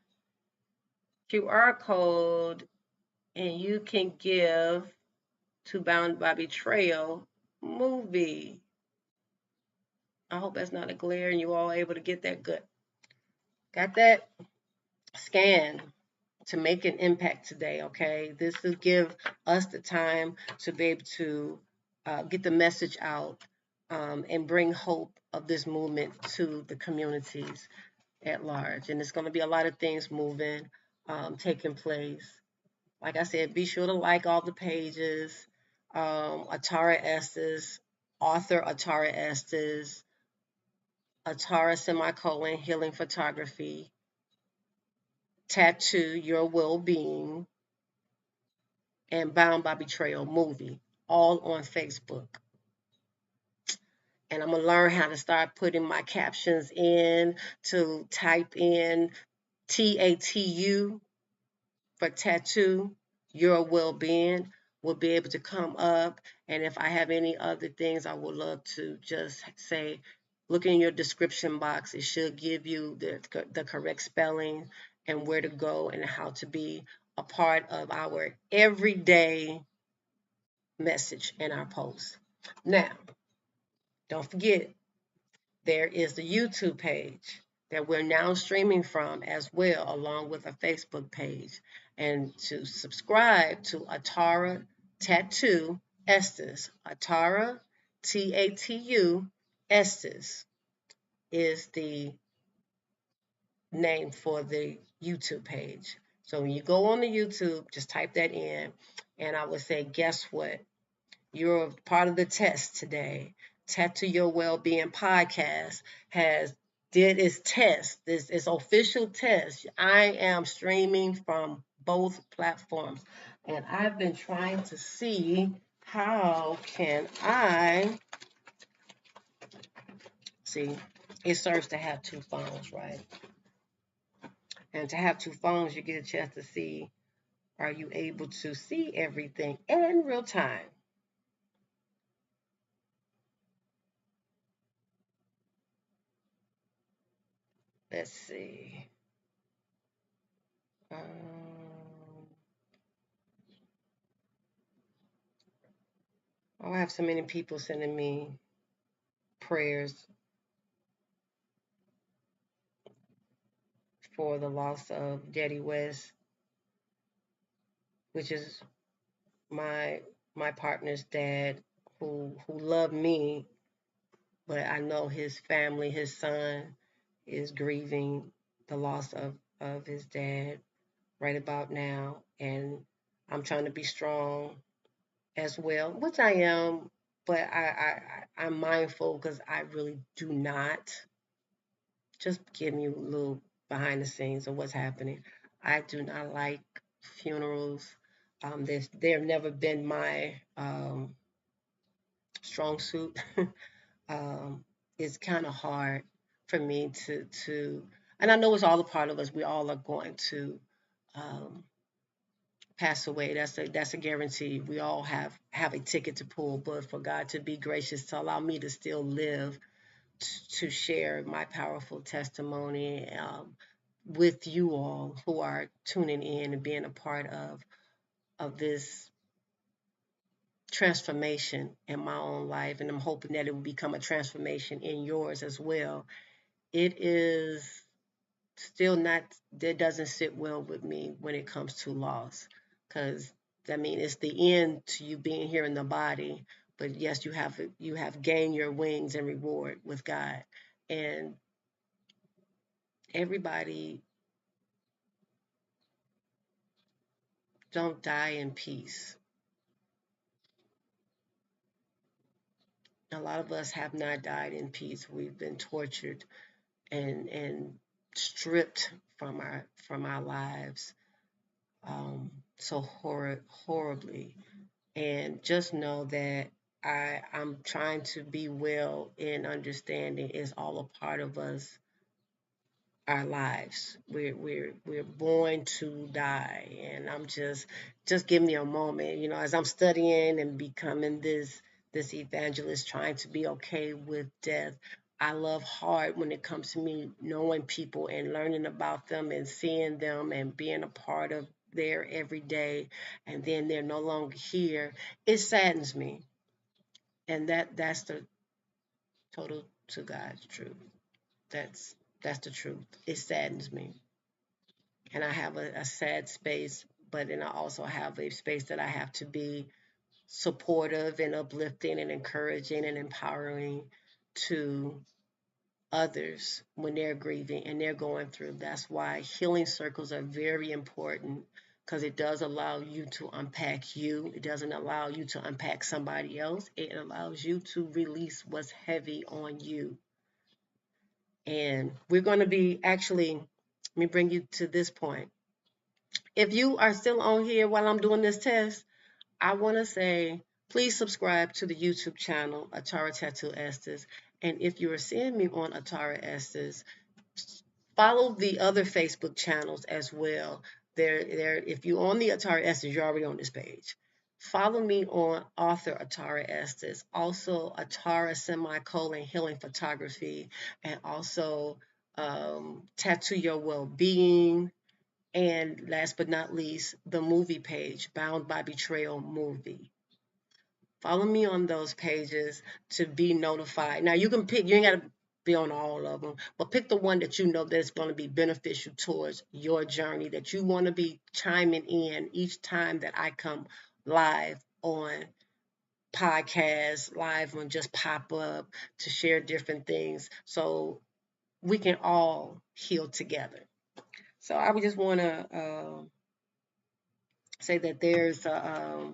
A: QR code, and you can give to Bound by Betrayal movie. I hope that's not a glare and you all able to get that good. Got that? Scan to make an impact today, okay? This will give us the time to be able to get the message out and bring hope of this movement to the communities at large. And it's going to be a lot of things moving, taking place. Like I said, be sure to like all the pages. Atara Estes, author Atara Estes, Atara semicolon healing photography, TATU Your Wellbeing, and Bound by Betrayal movie, all on Facebook. And I'm going to learn how to start putting my captions in, to type in TATU for tattoo, your well-being will be able to come up. And if I have any other things, I would love to just say, look in your description box. It should give you the correct spelling and where to go and how to be a part of our everyday message in our posts. Now, don't forget, there is the YouTube page that we're now streaming from as well, along with a Facebook page. And to subscribe to Atara TATU Estes, Atara TATU Estes is the name for the YouTube page. So when you go on the YouTube, just type that in, and I would say, guess what? You're part of the test today. TATU Your Wellbeing Podcast has did its test, its official test. I am streaming from both platforms, and I've been trying to see how can I see. It serves to have two phones, right? And to have two phones, you get a chance to see. Are you able to see everything in real time? Let's see. Oh, I have so many people sending me prayers for the loss of Daddy West, which is my my partner's dad, who loved me, but I know his family, his son, is grieving the loss of his dad right about now, and I'm trying to be strong as well, which I am, but I'm mindful because I really do not. Just give you a little behind the scenes of what's happening. I do not like funerals. They've never been my strong suit. um, it's kind of hard for me to, and I know it's all a part of us. We all are going to um, pass away. That's a guarantee. We all have a ticket to pull, but for God to be gracious to allow me to still live to share my powerful testimony with you all who are tuning in and being a part of this transformation in my own life, and I'm hoping that it will become a transformation in yours as well. It is still not, that doesn't sit well with me when it comes to loss, because I mean it's the end to you being here in the body, but yes, you have gained your wings and reward with God. And everybody don't die in peace. A lot of us have not died in peace. We've been tortured and stripped from our lives, so horribly. And just know that I'm trying to be well in understanding is all a part of us, our lives. We're born to die, and I'm just give me a moment. As I'm studying and becoming this evangelist, trying to be okay with death. I love hard when it comes to me knowing people and learning about them and seeing them and being a part of their everyday, and then they're no longer here. It saddens me, and that's the total to God's truth. That's that's the truth. It saddens me, and I have a sad space, but then I also have a space that I have to be supportive and uplifting and encouraging and empowering to others when they're grieving and they're going through. That's why healing circles are very important, because it does allow you to unpack you. It doesn't allow you to unpack somebody else. It allows you to release what's heavy on you. And we're going to be actually, let me bring you to this point. If you are still on here while I'm doing this test, I want to say please subscribe to the YouTube channel, Atara TATU Estes. And if you are seeing me on Atara Estes, follow the other Facebook channels as well. If you're on the Atara Estes, you're already on this page. Follow me on author Atara Estes, also Atara semicolon healing photography, and also Tattoo Your Wellbeing, and last but not least, the movie page, Bound by Betrayal Movie. Follow me on those pages to be notified. Now you can pick, you ain't got to be on all of them, but pick the one that you know that's going to be beneficial towards your journey, that you want to be chiming in each time that I come live on podcasts, live on just pop up to share different things so we can all heal together. So I would just want to say that there's a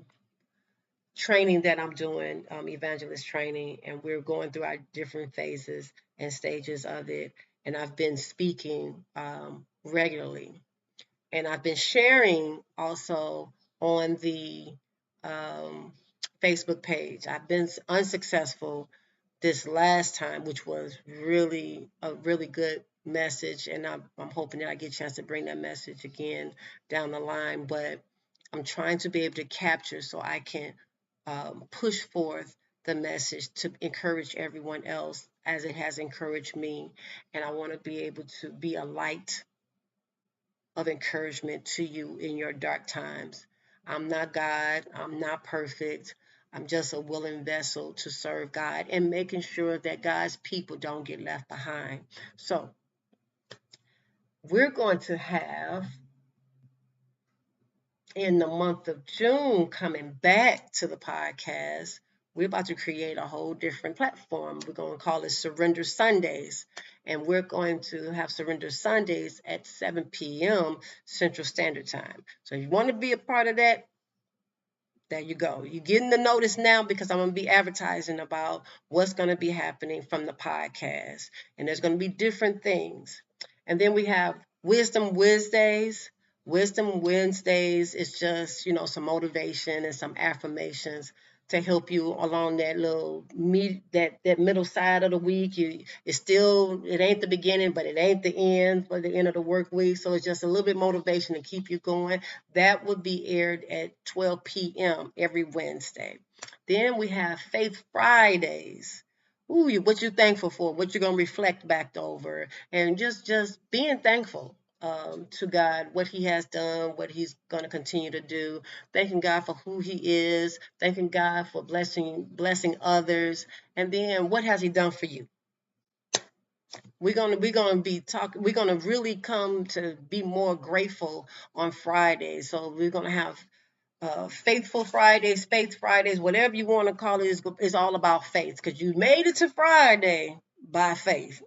A: training that I'm doing, evangelist training, and we're going through our different phases and stages of it. And I've been speaking regularly, and I've been sharing also on the um, Facebook page. I've been unsuccessful this last time, which was really a really good message, and I'm hoping that I get a chance to bring that message again down the line. But I'm trying to be able to capture so I can push forth the message to encourage everyone else as it has encouraged me. And I want to be able to be a light of encouragement to you in your dark times. I'm not God, I'm not perfect. I'm just a willing vessel to serve God and making sure that God's people don't get left behind. So, we're going to have in the month of June coming back to the podcast. We're about to create a whole different platform. We're going to call it Surrender Sundays. And we're going to have Surrender Sundays at 7 p.m. Central Standard Time. So if you want to be a part of that, there you go. You're getting the notice now because I'm going to be advertising about what's going to be happening from the podcast. And there's going to be different things. And then we have Wisdom Wednesdays. Wisdom Wednesdays is just, some motivation and some affirmations to help you along that little that middle side of the week. It ain't the beginning, but it ain't the end for the end of the work week. So it's just a little bit motivation to keep you going. That would be aired at 12 p.m. every Wednesday. Then we have Faith Fridays. Ooh, what you thankful for? What you're gonna reflect back over, and just being thankful to God, what He has done, what He's gonna continue to do. Thanking God for who He is. Thanking God for blessing others, and then what has He done for you? We're gonna be talking. We're gonna really come to be more grateful on Fridays. So we're gonna have Faithful Fridays, Faith Fridays, whatever you want to call it, is all about faith, because you made it to Friday by faith.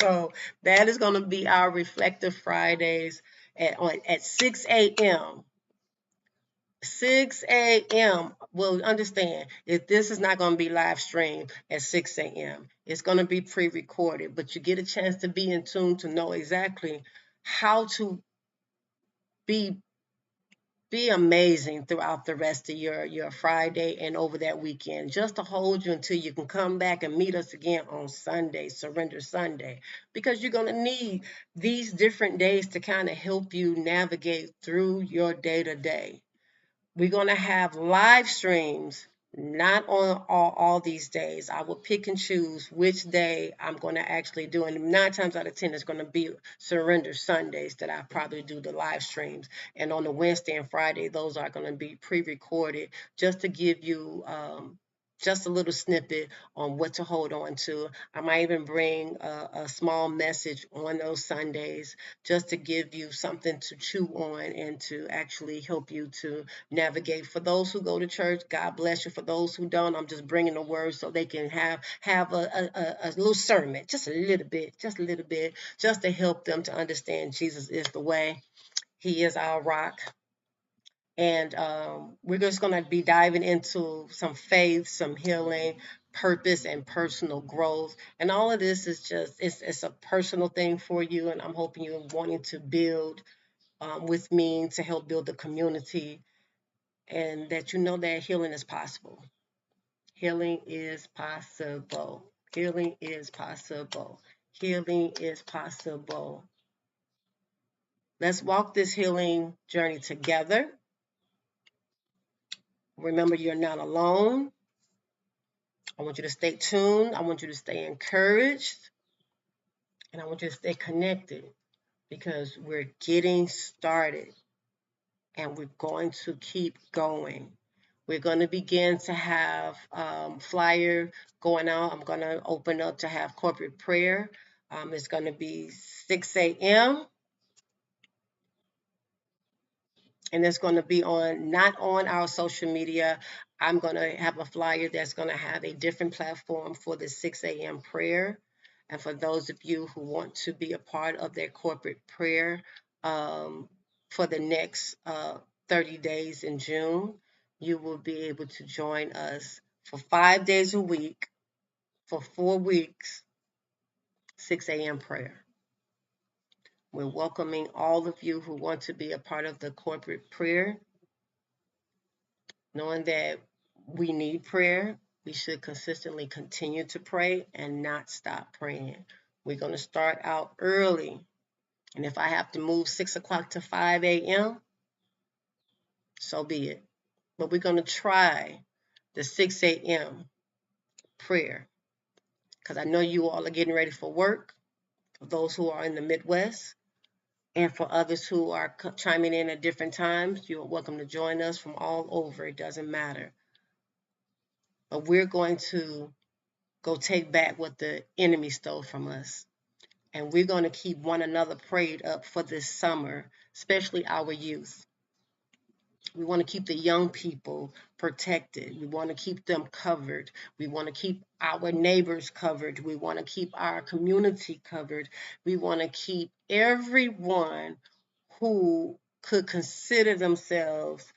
A: So that is going to be our Reflective Fridays at 6 a.m. 6 a.m. Well, understand, if this is not going to be live streamed at 6 a.m., it's going to be pre-recorded, but you get a chance to be in tune to know exactly how to be be amazing throughout the rest of your Friday and over that weekend, just to hold you until you can come back and meet us again on Sunday, Surrender Sunday, because you're going to need these different days to kind of help you navigate through your day-to-day. We're going to have live streams, not on all these days. I will pick and choose which day I'm going to actually do. And 9 times out of 10, it's going to be Surrender Sundays that I probably do the live streams. And on the Wednesday and Friday, those are going to be pre-recorded just to give you just a little snippet on what to hold on to. I might even bring a small message on those Sundays just to give you something to chew on and to actually help you to navigate. For those who go to church, God bless you. For those who don't, I'm just bringing the word so they can have a little sermon, just a little bit, just to help them to understand Jesus is the way. He is our rock. And we're just going to be diving into some faith, some healing, purpose, and personal growth. And all of this is just, it's a personal thing for you. And I'm hoping you're wanting to build with me to help build the community, and that you know that healing is possible. Healing is possible. Healing is possible. Healing is possible. Let's walk this healing journey together. Remember, you're not alone. I want you to stay tuned. I want you to stay encouraged. And I want you to stay connected, because we're getting started and we're going to keep going. We're going to begin to have flyer going out. I'm going to open up to have corporate prayer. It's going to be 6 a.m. and it's going to be not on our social media. I'm going to have a flyer that's going to have a different platform for the 6 a.m. prayer. And for those of you who want to be a part of their corporate prayer for the next 30 days in June, you will be able to join us for 5 days a week for 4 weeks, 6 a.m. prayer. We're welcoming all of you who want to be a part of the corporate prayer, knowing that we need prayer. We should consistently continue to pray and not stop praying. We're going to start out early. And if I have to move 6 o'clock to 5 a.m., so be it. But we're going to try the 6 a.m. prayer, because I know you all are getting ready for work, for those who are in the Midwest. And for others who are chiming in at different times, you're welcome to join us from all over. It doesn't matter. But we're going to go take back what the enemy stole from us. And we're going to keep one another prayed up for this summer, especially our youth. We want to keep the young people protected. We want to keep them covered. We want to keep our neighbors covered. We want to keep our community covered. We want to keep everyone who could consider themselves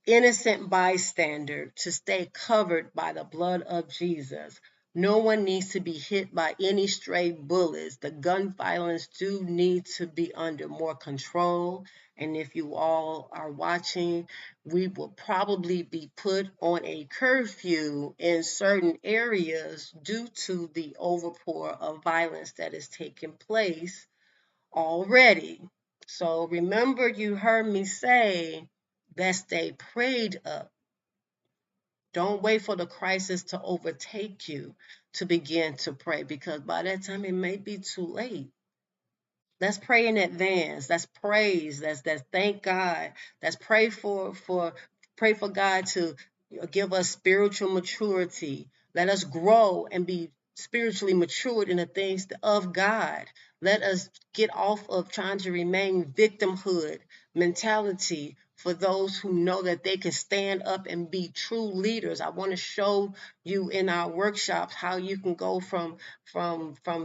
A: innocent bystander to stay covered by the blood of Jesus. No one needs to be hit by any stray bullets. The gun violence do need to be under more control. And if you all are watching, we will probably be put on a curfew in certain areas due to the overpour of violence that is taking place already. So remember, you heard me say, let's stay prayed up. Don't wait for the crisis to overtake you to begin to pray, because by that time it may be too late. Let's pray in advance. Let's praise. Let's thank God. Let's pray for God to give us spiritual maturity. Let us grow and be spiritually matured in the things of God. Let us get off of trying to remain victimhood mentality for those who know that they can stand up and be true leaders. I want to show you in our workshops how you can go from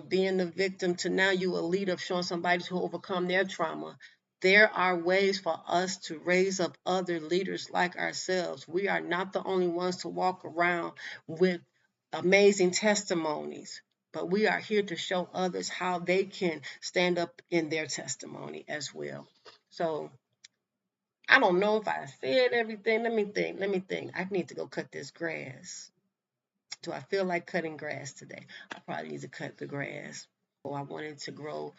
A: being the victim to now you a leader, showing somebody to overcome their trauma. There are ways for us to raise up other leaders like ourselves. We are not the only ones to walk around with amazing testimonies, but we are here to show others how they can stand up in their testimony as well. So I don't know if I said everything. Let me think. Let me think. I need to go cut this grass. Do I feel like cutting grass today? I probably need to cut the grass. Or I wanted to grow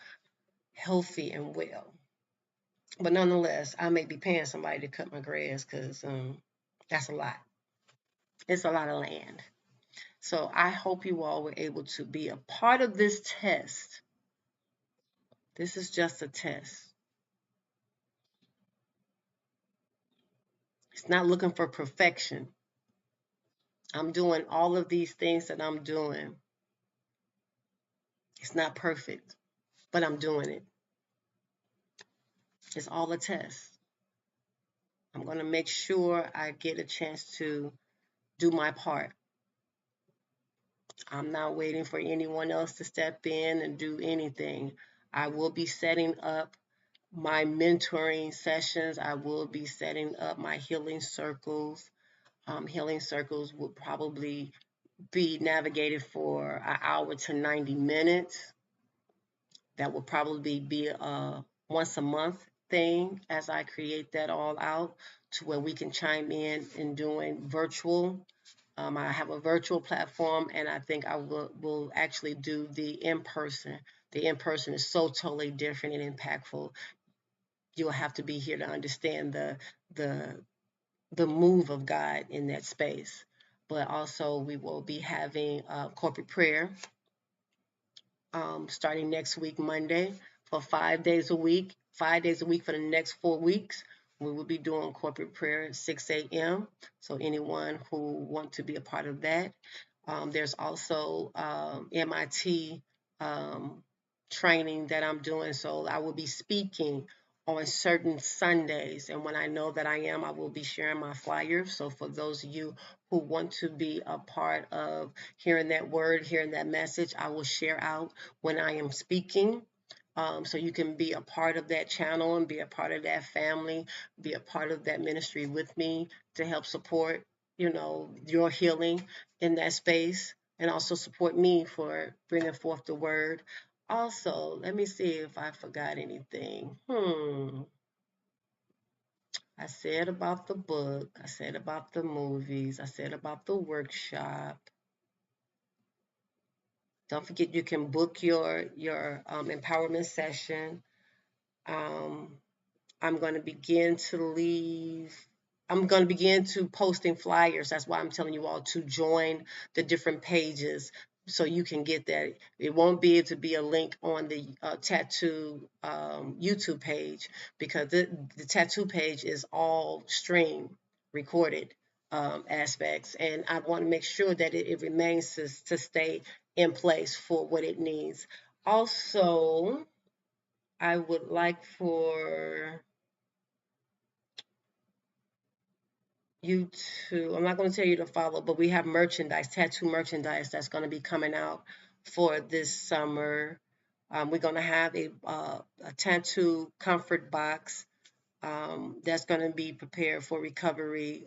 A: healthy and well. But nonetheless, I may be paying somebody to cut my grass because that's a lot. It's a lot of land. So I hope you all were able to be a part of this test. This is just a test. It's not looking for perfection. I'm doing all of these things that I'm doing. It's not perfect, but I'm doing it. It's all a test. I'm going to make sure I get a chance to do my part. I'm not waiting for anyone else to step in and do anything. I will be setting up my mentoring sessions. I will be setting up my healing circles. Healing circles will probably be navigated for an hour to 90 minutes. That will probably be a once a month thing as I create that all out to where we can chime in doing virtual. I have a virtual platform, and I think I will actually do the in-person. The in-person is so totally different and impactful. You'll have to be here to understand the the move of God in that space. But also, we will be having corporate prayer starting next week, Monday, for 5 days a week. 5 days a week for the next 4 weeks. We will be doing corporate prayer at 6 a.m. So anyone who wants to be a part of that. There's also MIT um, training that I'm doing. So I will be speaking on certain Sundays. And when I know that I am, I will be sharing my flyers. So for those of you who want to be a part of hearing that word, hearing that message, I will share out when I am speaking. So you can be a part of that channel and be a part of that family, be a part of that ministry with me to help support, your healing in that space, and also support me for bringing forth the word. Also, let me see if I forgot anything. I said about the book. I said about the movies. I said about the workshop. Don't forget you can book your empowerment session. Um, I'm going to begin to leave. I'm going to begin to posting flyers. That's why I'm telling you all to join the different pages so you can get that. It won't be able to be a link on the tattoo YouTube page because the tattoo page is all stream recorded aspects, and I want to make sure that it remains to stay in place for what it needs. Also, I would like for you to, I'm not going to tell you to follow, but we have merchandise, tattoo merchandise that's going to be coming out for this summer. We're going to have a tattoo comfort box that's going to be prepared for recovery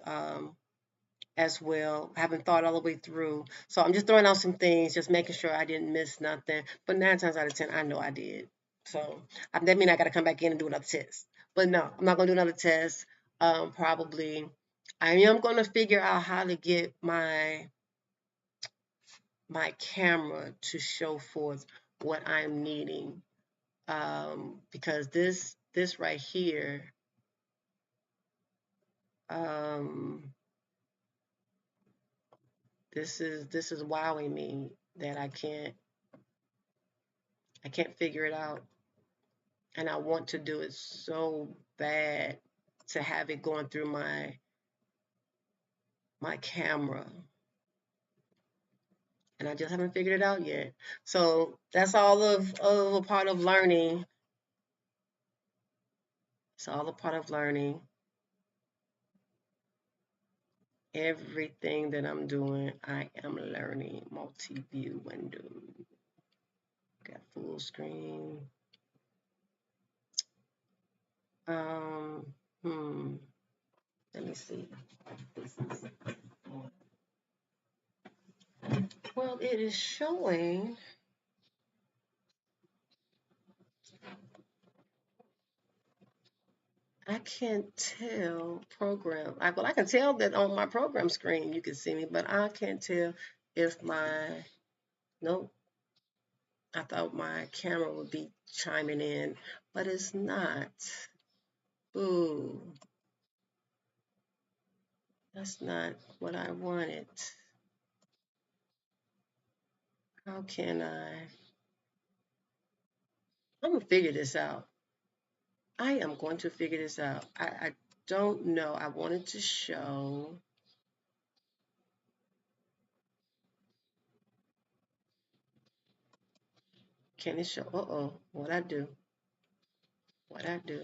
A: as well. I haven't thought all the way through. So I'm just throwing out some things, just making sure I didn't miss nothing. But 9 times out of 10, I know I did. So that means I got to come back in and do another test. But no, I'm not going to do another test. Probably I am going to figure out how to get my camera to show forth what I'm needing. Because this right here, um, this is wowing me that I can't figure it out. And I want to do it so bad to have it going through my camera. And I just haven't figured it out yet. So that's all of a part of learning. It's all a part of learning. Everything that I'm doing, I am learning. Multi-view window. Got full screen. Um, hmm. Let me see. Well, it is showing. I can't tell program. I can tell that on my program screen you can see me, but I can't tell if my, nope, I thought my camera would be chiming in, but it's not. Ooh, that's not what I wanted. How can I? I'm gonna figure this out. I am going to figure this out. I don't know. I wanted to show. Can it show? Uh-oh. What I do? What I do?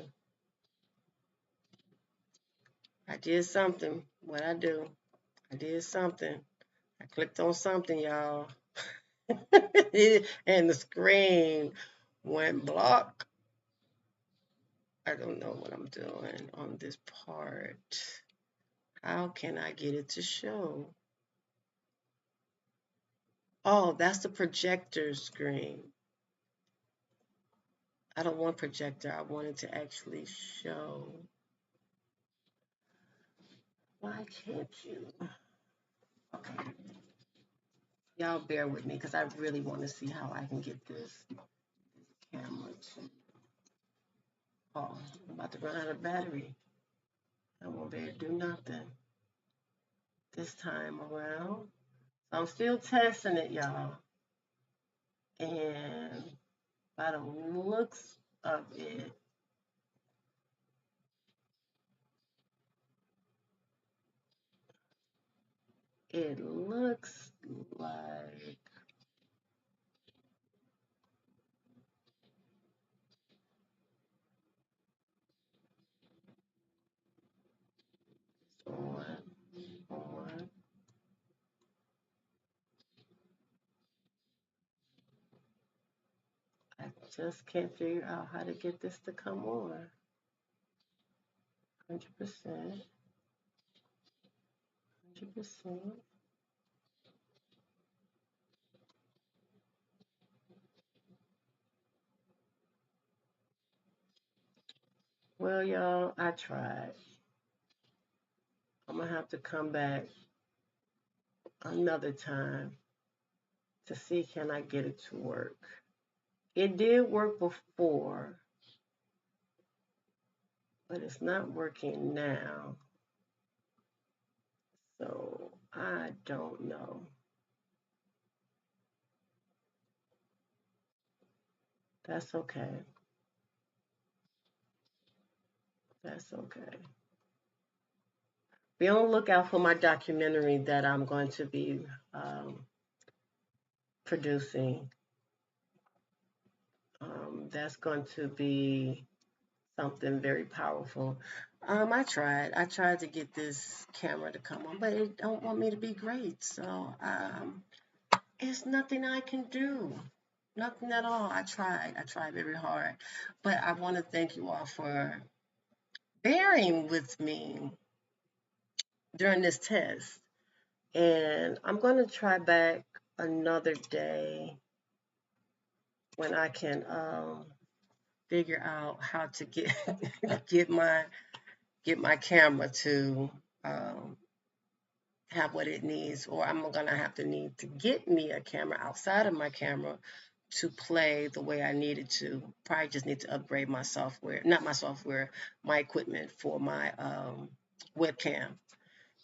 A: I did something. What I do? I did something. I clicked on something, y'all. And the screen went block. I don't know what I'm doing on this part. How can I get it to show? Oh, that's the projector screen. I don't want projector. I want it to actually show. Why can't you? Okay. Y'all bear with me because I really want to see how I can get this camera to. Oh, I'm about to run out of battery. I won't be able to do nothing this time around. So I'm still testing it, y'all. And by the looks of it, it looks like on, on. I just can't figure out how to get this to come on. 100%, 100%. Well, y'all, I tried. I'm gonna have to come back another time to see can I get it to work. It did work before, but it's not working now. So I don't know. That's okay. That's okay. Be on the lookout for my documentary that I'm going to be producing. That's going to be something very powerful. I tried. I tried to get this camera to come on, but it don't want me to be great. So it's nothing I can do. Nothing at all. I tried. I tried very hard. But I want to thank you all for bearing with me during this test. And I'm going to try back another day when I can figure out how to get get my camera to um, have what it needs, or I'm gonna have to need to get me a camera outside of my camera to play the way I needed to. Probably just need to upgrade my software, not my software, my equipment for my webcam,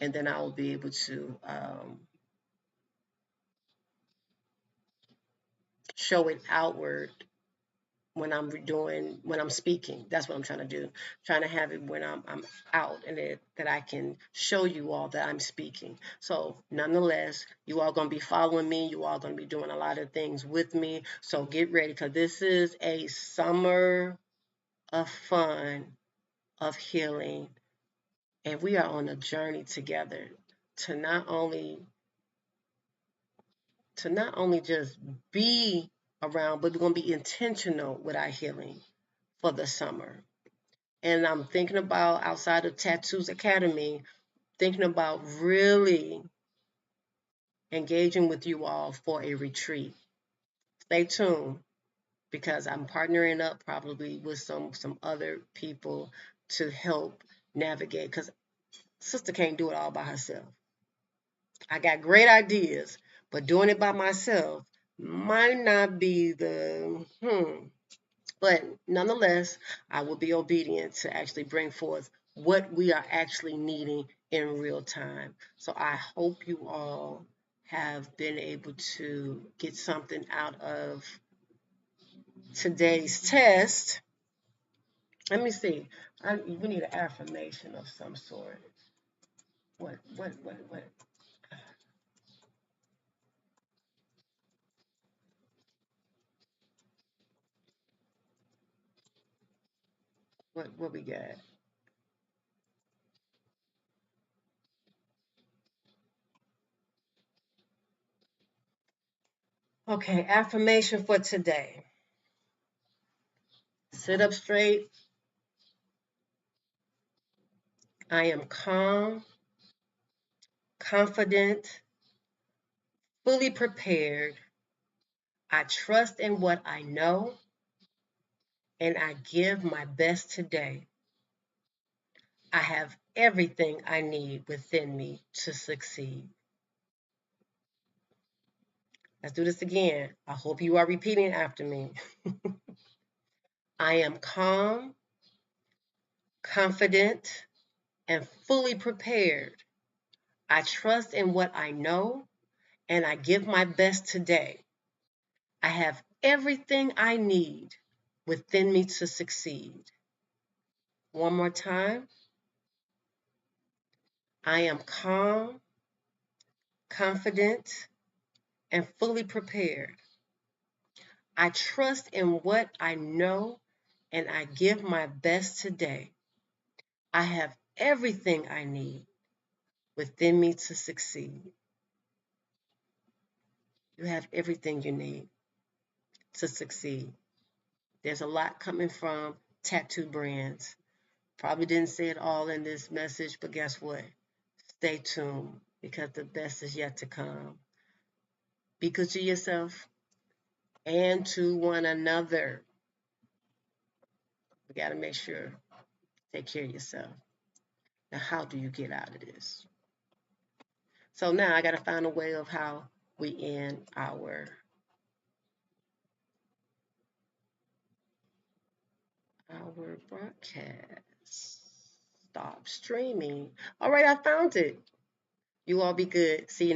A: and then I will be able to show it outward when I'm speaking. That's what I'm trying to do. Trying to have it when I'm out and that I can show you all that I'm speaking. So nonetheless, you all gonna be following me. You all gonna be doing a lot of things with me. So get ready because this is a summer of fun, of healing, and we are on a journey together to not only just be around, but we're gonna be intentional with our healing for the summer. And I'm thinking about outside of Tattoos Academy, thinking about really engaging with you all for a retreat. Stay tuned because I'm partnering up probably with some other people to help navigate, because sister can't do it all by herself. I got great ideas, but doing it by myself might not be but nonetheless, I will be obedient to actually bring forth what we are actually needing in real time. So I hope you all have been able to get something out of today's test. Let me see. We need an affirmation of some sort. What? What we got? Okay, affirmation for today. Sit up straight. I am calm, confident, fully prepared. I trust in what I know, and I give my best today. I have everything I need within me to succeed. Let's do this again. I hope you are repeating after me. I am calm, confident, and fully prepared. I trust in what I know, and I give my best today. I have everything I need within me to succeed. One more time. I am calm, confident, and fully prepared. I trust in what I know, and I give my best today. I have everything I need within me to succeed. You have everything you need to succeed. There's a lot coming from TATU Brands. Probably didn't say it all in this message, but guess what? Stay tuned, because the best is yet to come. Be good to yourself and to one another. We got to make sure, take care of yourself. Now, how do you get out of this? So now I got to find a way of how we end our broadcast. Stop streaming. All right, I found it. You all be good. See you.